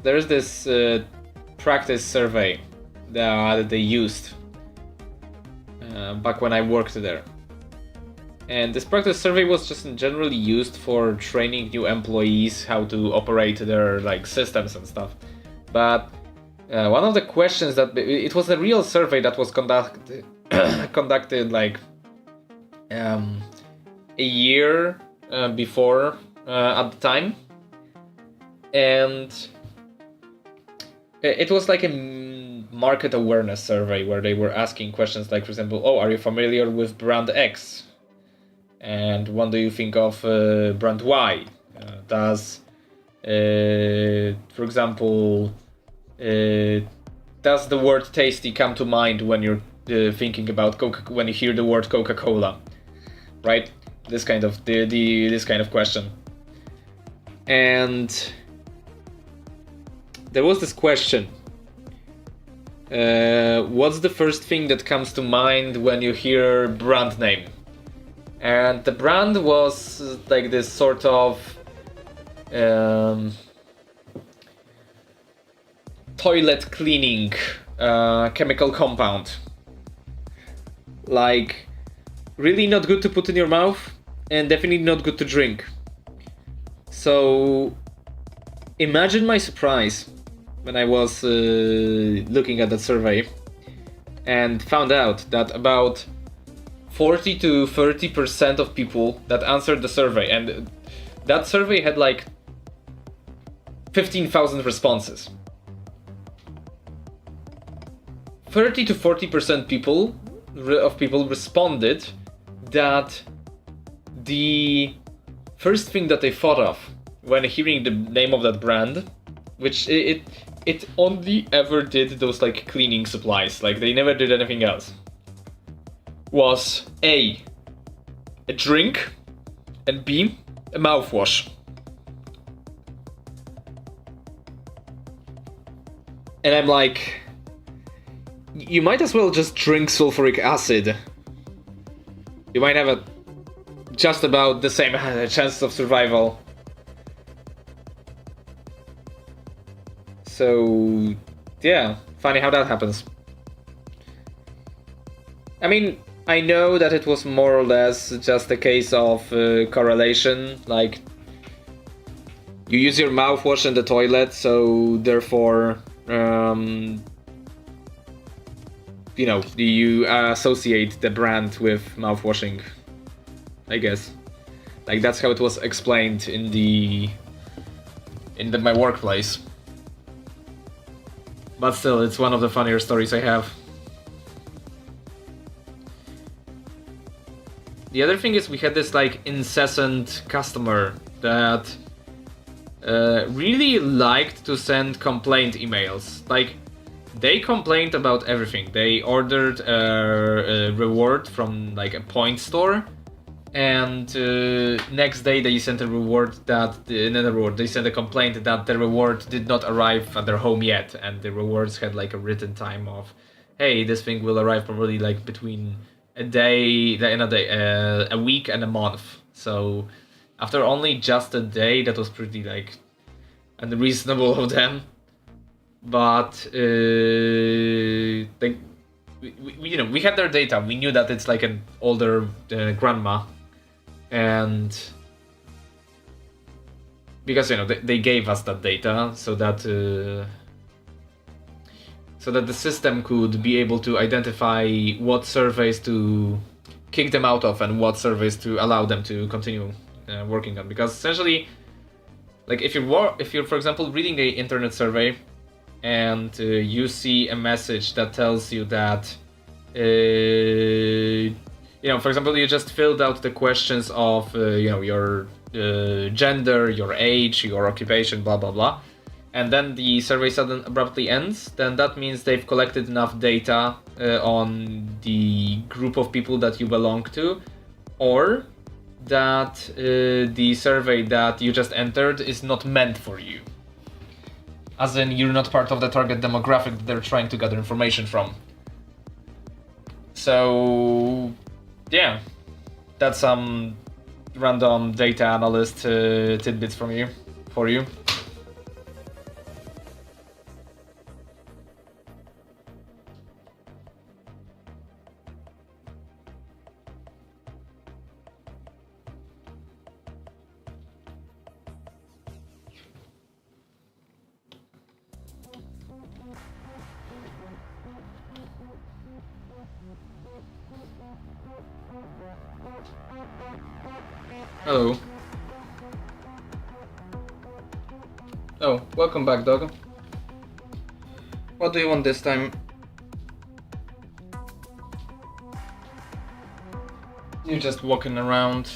there's this practice survey that they used back when I worked there. And this practice survey was just generally used for training new employees how to operate their systems and stuff. But one of the questions that it was a real survey that was conducted a year before at the time, and it was like a market awareness survey where they were asking questions like, for example, oh, are you familiar with brand X? And what do you think of brand Y? Does, for example, does the word tasty come to mind when you're thinking about when you hear the word Coca-Cola, right? This kind of this kind of question. And there was this question. What's the first thing that comes to mind when you hear brand name? And the brand was like this sort of toilet cleaning chemical compound. Like, really not good to put in your mouth and definitely not good to drink. So imagine my surprise when I was looking at that survey and found out that about 40 to 30% of people that answered the survey, and that survey had like 15,000 responses. 30 to 40% people responded that the first thing that they thought of when hearing the name of that brand, which it only ever did those like cleaning supplies, like they never did anything else, was A, a drink, and B, a mouthwash. And I'm like, you might as well just drink sulfuric acid. You might have a just about the same chance of survival. So, yeah, funny how that happens. I mean, I know that it was more or less just a case of correlation, like you use your mouthwash in the toilet, so therefore, you know, you associate the brand with mouthwashing, I guess. Like that's how it was explained in my workplace. But still, it's one of the funnier stories I have. The other thing is we had this like incessant customer that really liked to send complaint emails. Like they complained about everything. They ordered a reward from like a point store, and next day they sent a reward they sent a complaint that the reward did not arrive at their home yet, and the rewards had like a written time of, hey, this thing will arrive probably like between a week and a month. So after only just a day, that was pretty like unreasonable of them. But we had their data. We knew that it's like an older grandma, and because they gave us that data so that the system could be able to identify what surveys to kick them out of and what surveys to allow them to continue working on. Because essentially, like if you're for example reading the internet survey and you see a message that tells you that for example you just filled out the questions of your gender, your age, your occupation, blah blah blah, and then the survey suddenly abruptly ends, then that means they've collected enough data on the group of people that you belong to, or that the survey that you just entered is not meant for you. As in, you're not part of the target demographic that they're trying to gather information from. So, yeah, that's some random data analyst tidbits for you. Hello. Oh, welcome back, dog. What do you want this time? You're just walking around.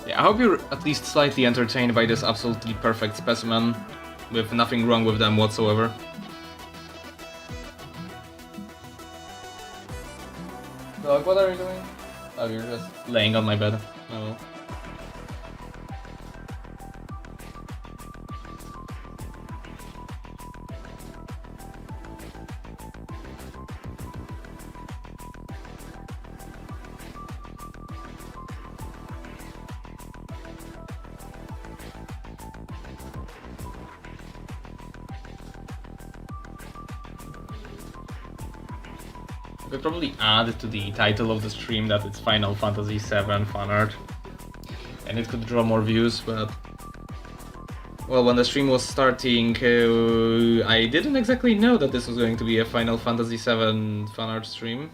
Yeah, I hope you're at least slightly entertained by this absolutely perfect specimen, with nothing wrong with them whatsoever. Dog, what are you doing? Oh, you're just laying on my bed. Oh well. I could probably add to the title of the stream that it's Final Fantasy VII fan art, and it could draw more views, but well, when the stream was starting, I didn't exactly know that this was going to be a Final Fantasy VII fan art stream.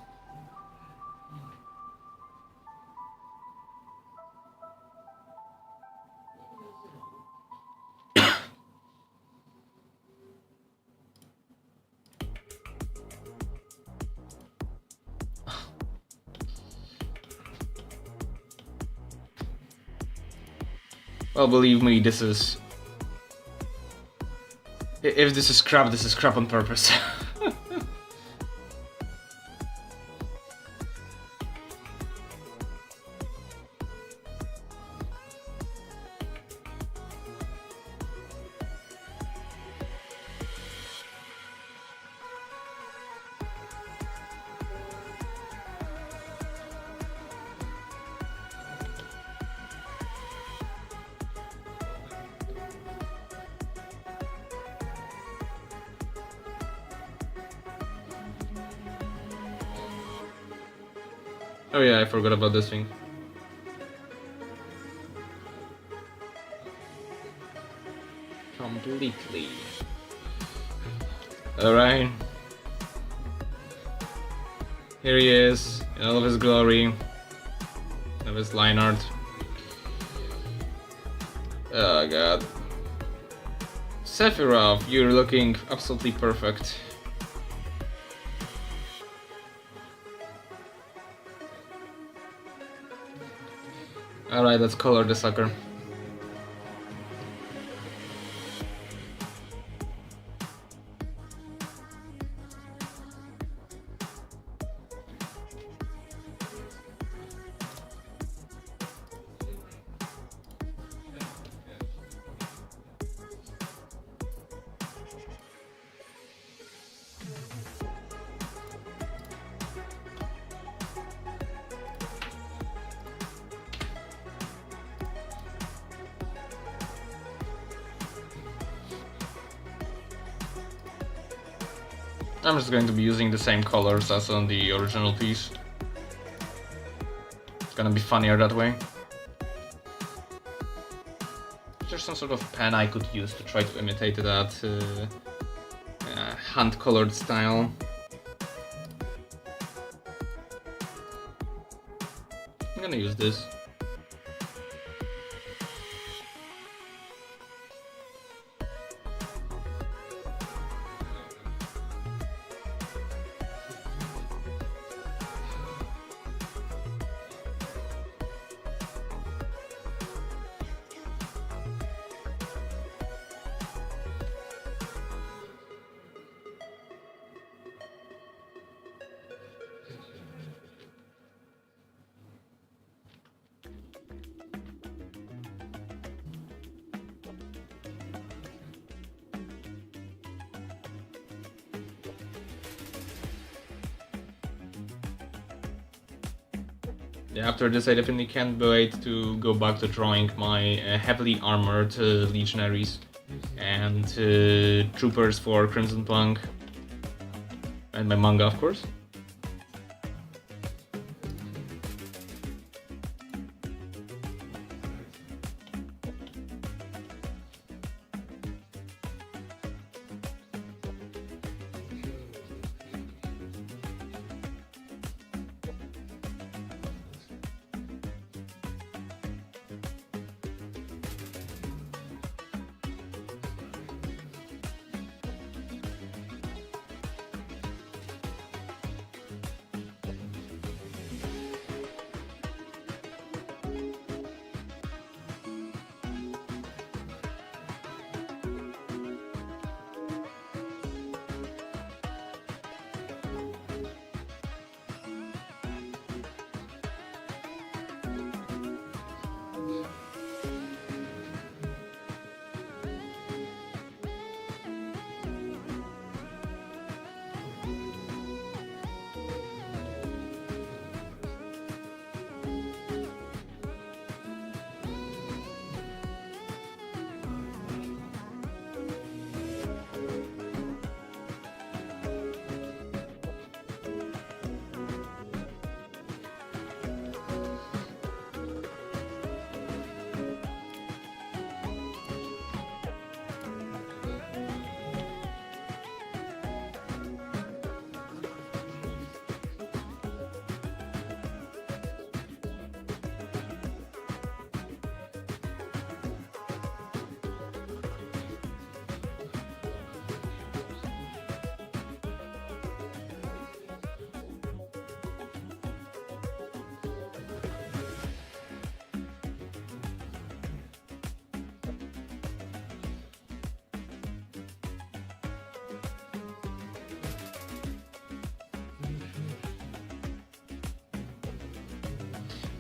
Well, believe me, this is... If this is crap on purpose. Oh yeah, I forgot about this thing. Completely. Alright. Here he is, in all of his glory. Of his line art. Oh god. Sephiroth, you're looking absolutely perfect. Alright, let's color the sucker. I'm just going to be using the same colors as on the original piece. It's gonna be funnier that way. There's some sort of pen I could use to try to imitate that hand-colored style. I'm gonna use this. Yeah, after this I definitely can't wait to go back to drawing my heavily armored legionaries and troopers for Crimson Punk. And my manga, of course.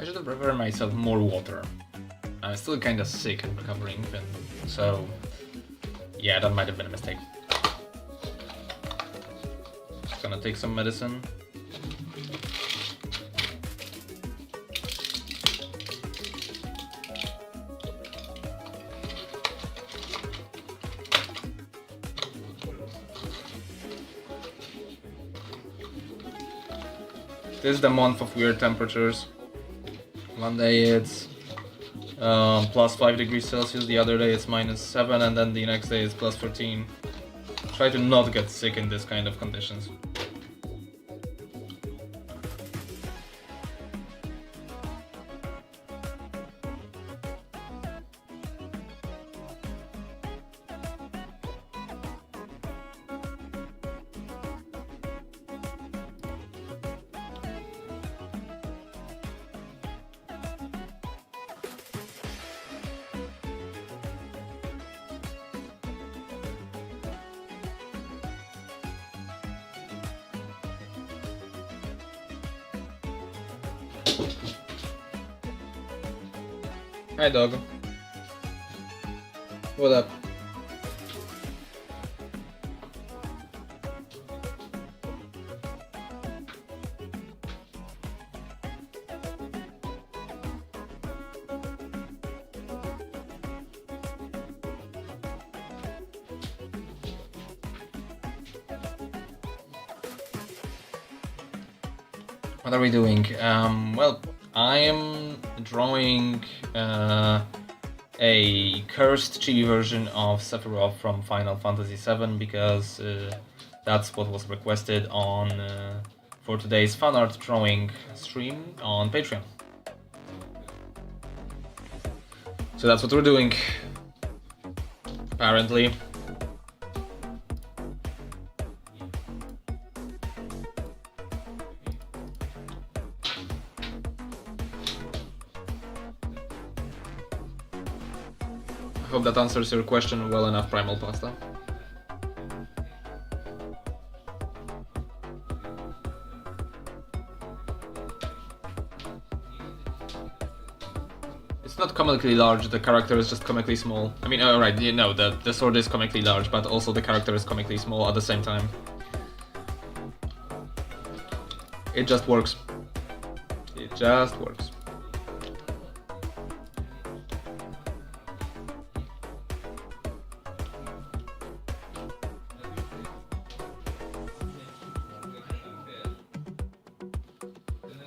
I should have prepared myself more water. I'm still kinda sick and recovering, so yeah, that might have been a mistake. Just gonna take some medicine. This is the month of weird temperatures. One day it's plus 5 degrees Celsius, the other day it's -7, and then the next day it's plus 14. Try to not get sick in this kind of conditions. Hi dog. What up? What are we doing? Well, I am drawing a cursed chibi version of Sephiroth from Final Fantasy VII because that's what was requested on for today's fan art drawing stream on Patreon. So that's what we're doing, apparently. I hope that answers your question well enough, Primal Pasta. It's not comically large, the character is just comically small. I mean, alright, you know, the sword is comically large, but also the character is comically small at the same time. It just works. It just works.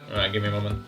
Alright, give me a moment.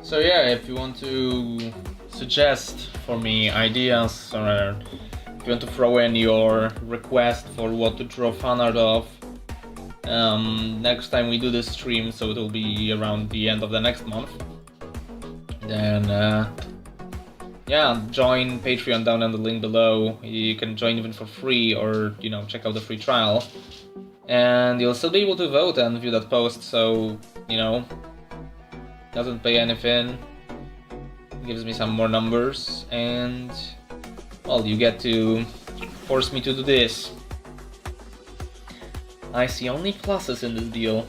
So yeah, if you want to suggest for me ideas, or if you want to throw in your request for what to draw fan art of, next time we do this stream, so it will be around the end of the next month, then yeah, join Patreon down in the link below. You can join even for free, or you know, check out the free trial, and you'll still be able to vote and view that post. So you know, doesn't pay anything, gives me some more numbers, and well, you get to force me to do this. I see only pluses in this deal.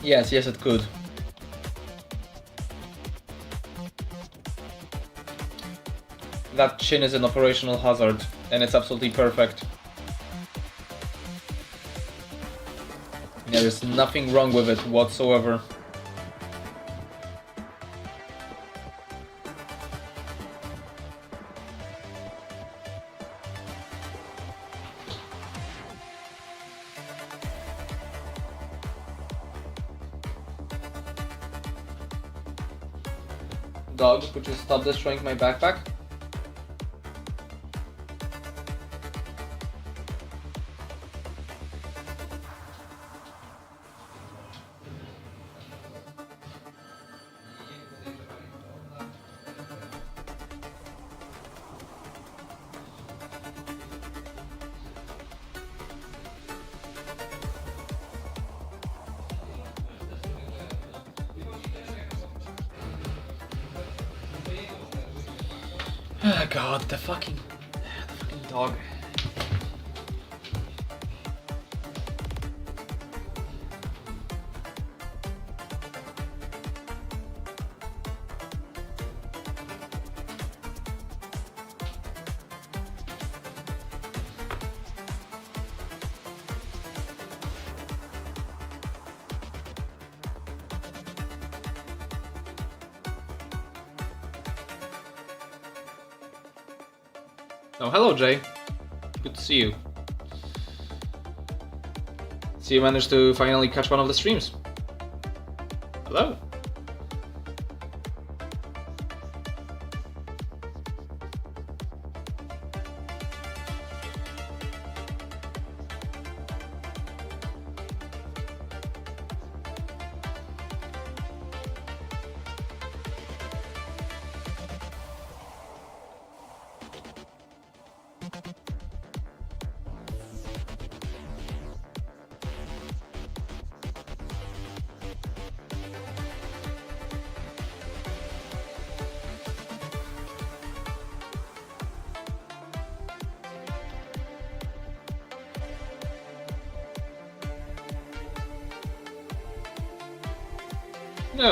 Yes, it could. That chin is an operational hazard, and it's absolutely perfect. There is nothing wrong with it whatsoever. Dog, could you stop destroying my backpack? Oh god, the fucking dog. Oh, hello, Jay. Good to see you. So you managed to finally catch one of the streams. Hello.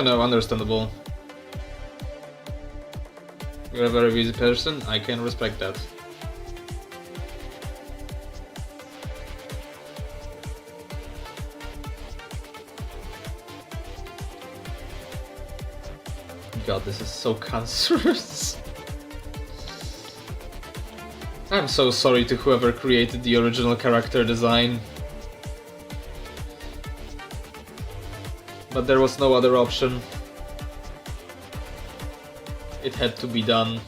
No, understandable. You're a very busy person, I can respect that. God, this is so cancerous. I'm so sorry to whoever created the original character design. But there was no other option. It had to be done.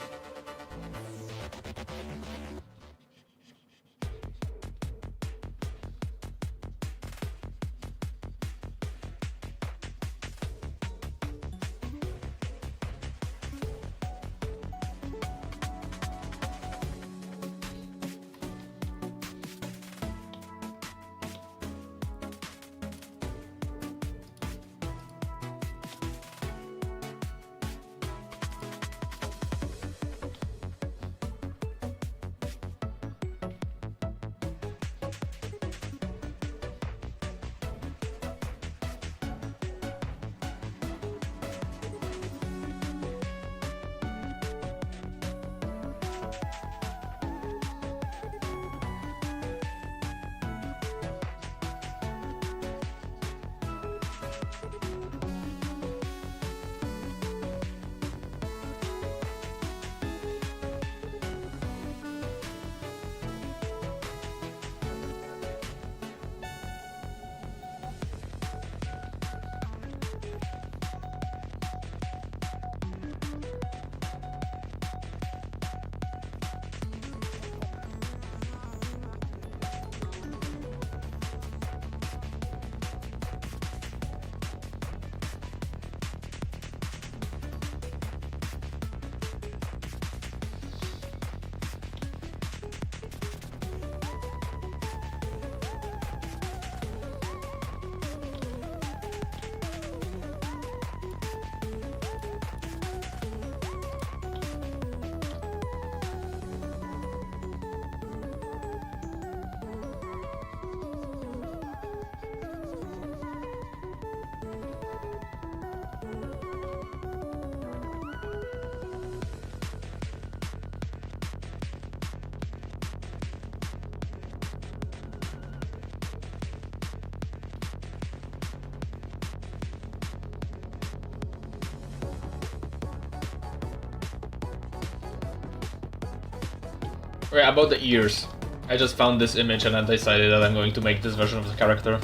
Yeah, about the ears. I just found this image and I decided that I'm going to make this version of the character.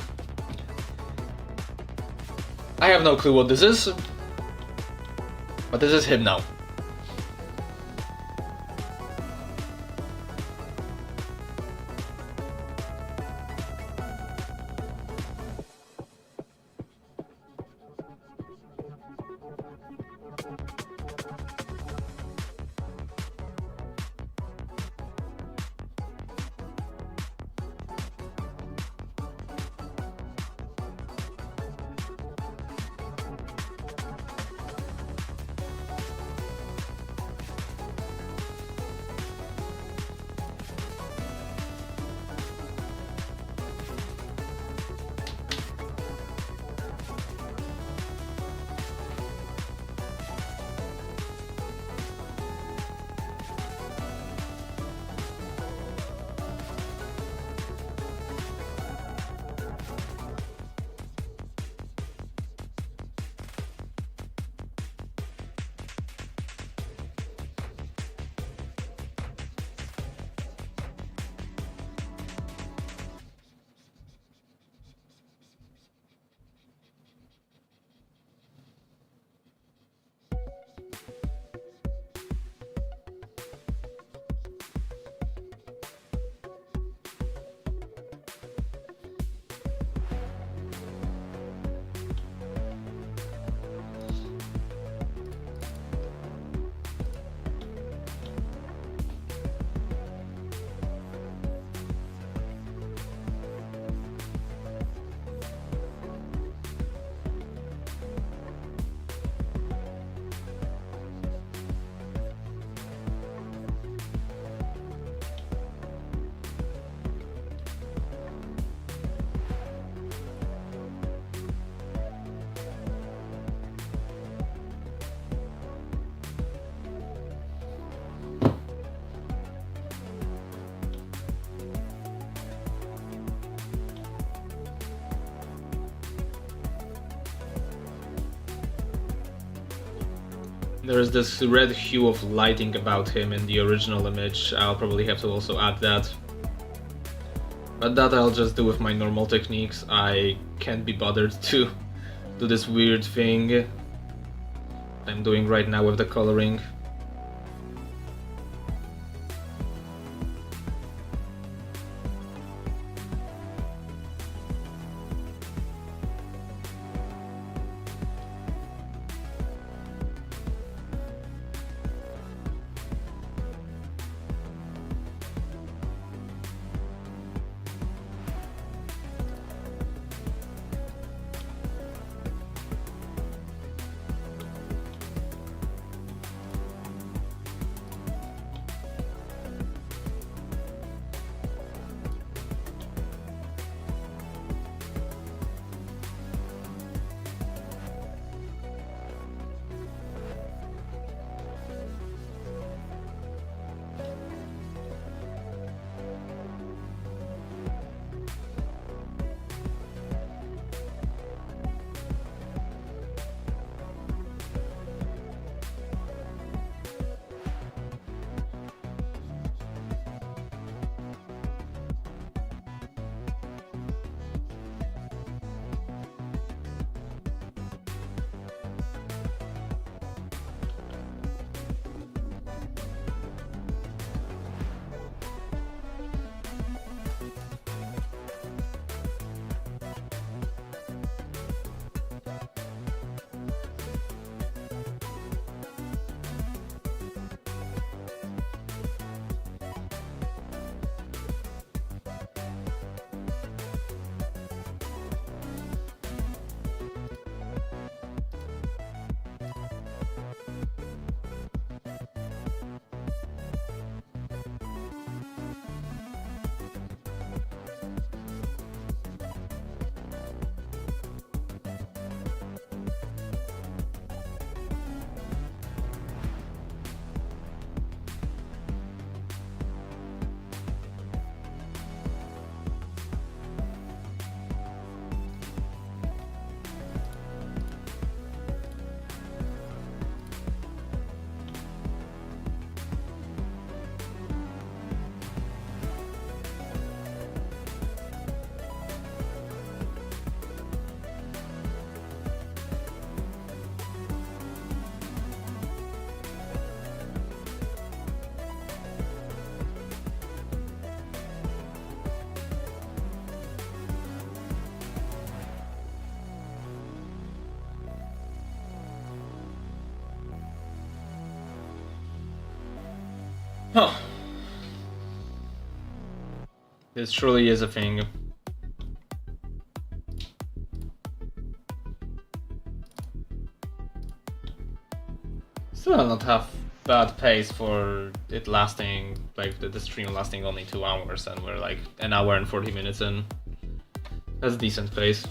I have no clue what this is, but this is him now. There's this red hue of lighting about him in the original image. I'll probably have to also add that. But that I'll just do with my normal techniques. I can't be bothered to do this weird thing I'm doing right now with the coloring. Huh. This truly is a thing. Still not have bad pace for it lasting, like the stream lasting only 2 hours, and we're like an hour and 40 minutes in. That's decent pace.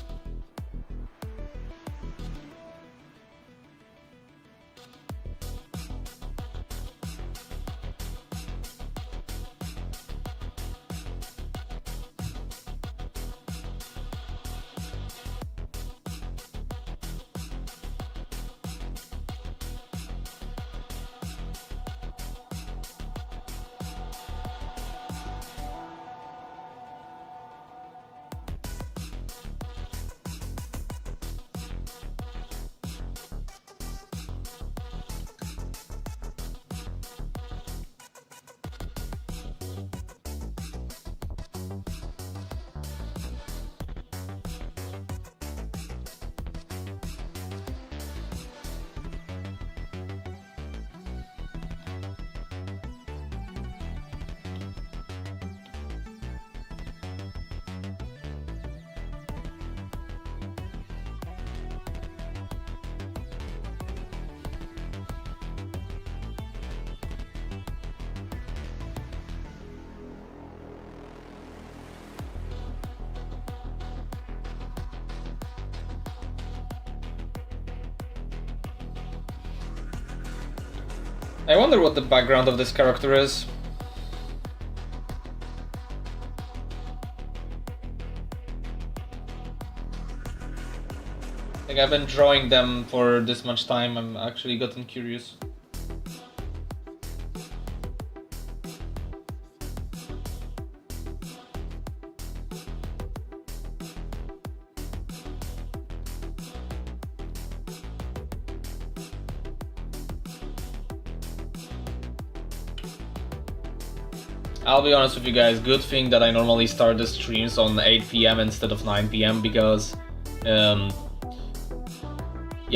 I wonder what the background of this character is. Like, I've been drawing them for this much time, I'm actually gotten curious. I'll be honest with you guys, good thing that I normally start the streams on 8 PM instead of 9 PM because yeah,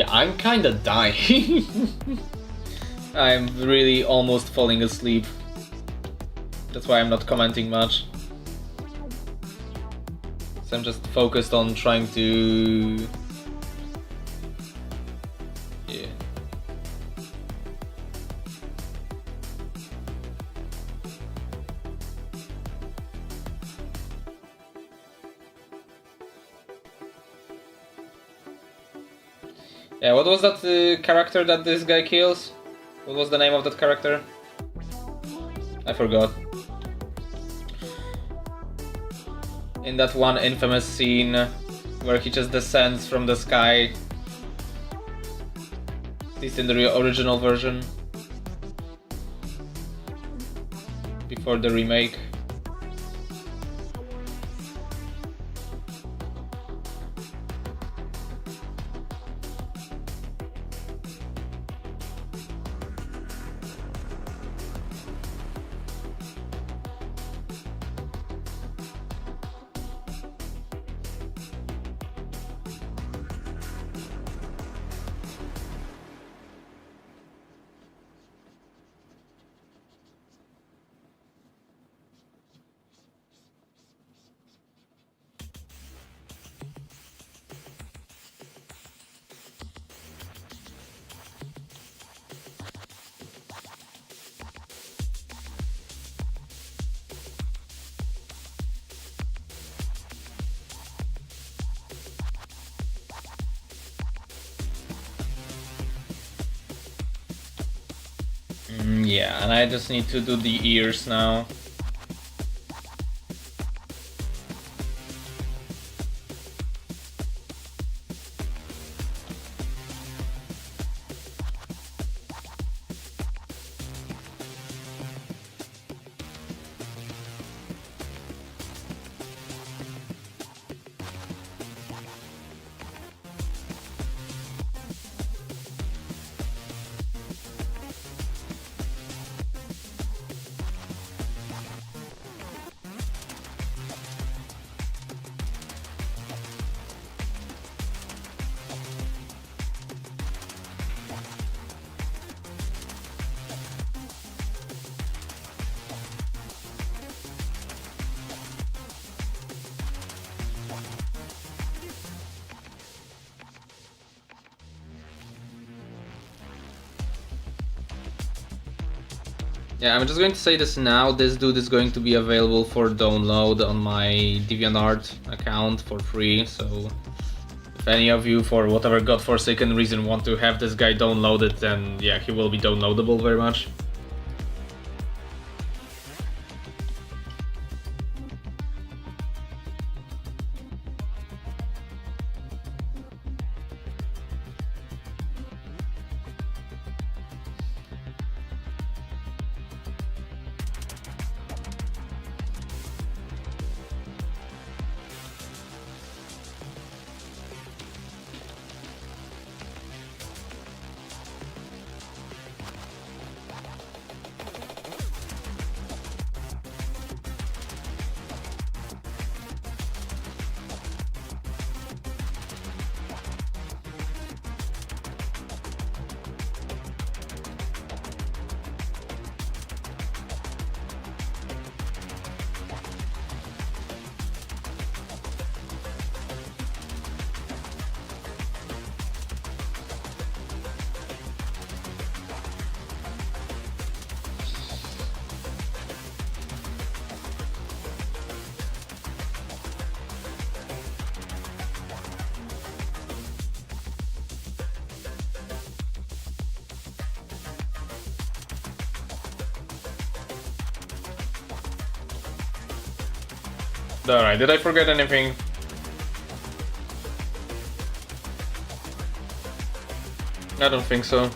I'm kinda dying. I'm really almost falling asleep. That's why I'm not commenting much. So I'm just focused on trying to... yeah. Yeah, what was that character that this guy kills? What was the name of that character? I forgot. In that one infamous scene where he just descends from the sky. At least in the original version. Before the remake. Yeah, and I just need to do the ears now. Yeah, I'm just going to say this now. This dude is going to be available for download on my DeviantArt account for free. So if any of you, for whatever godforsaken reason, want to have this guy downloaded, then yeah, he will be downloadable very much. Alright, did I forget anything? I don't think so.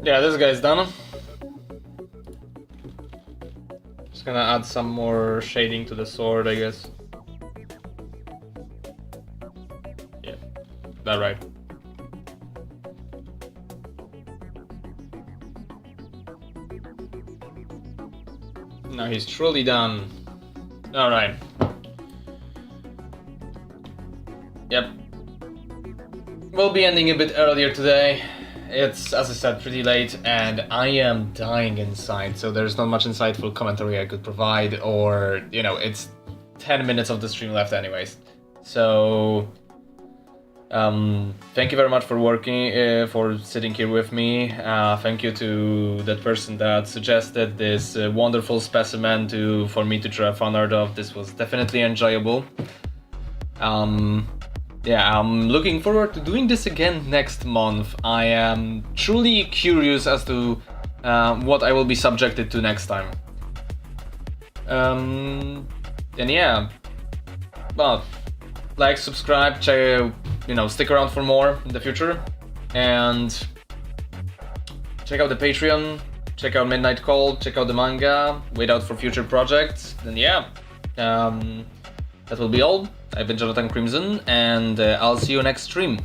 Yeah, this guy's done. Just gonna add some more shading to the sword, I guess. Yeah, that right. Now he's truly done. Alright. Yep. We'll be ending a bit earlier today. It's, as I said, pretty late and I am dying inside, so there's not much insightful commentary I could provide, or, you know, it's 10 minutes of the stream left anyways. So, thank you very much for working, for sitting here with me. Thank you to that person that suggested this wonderful specimen for me to draw fan art of. This was definitely enjoyable. Yeah, I'm looking forward to doing this again next month. I am truly curious as to what I will be subjected to next time. And yeah, well, like, subscribe, check, stick around for more in the future, and check out the Patreon, check out Midnight Call, check out the manga, wait out for future projects. Then yeah, that will be all. I've been Jonathan Crimson, and I'll see you next stream.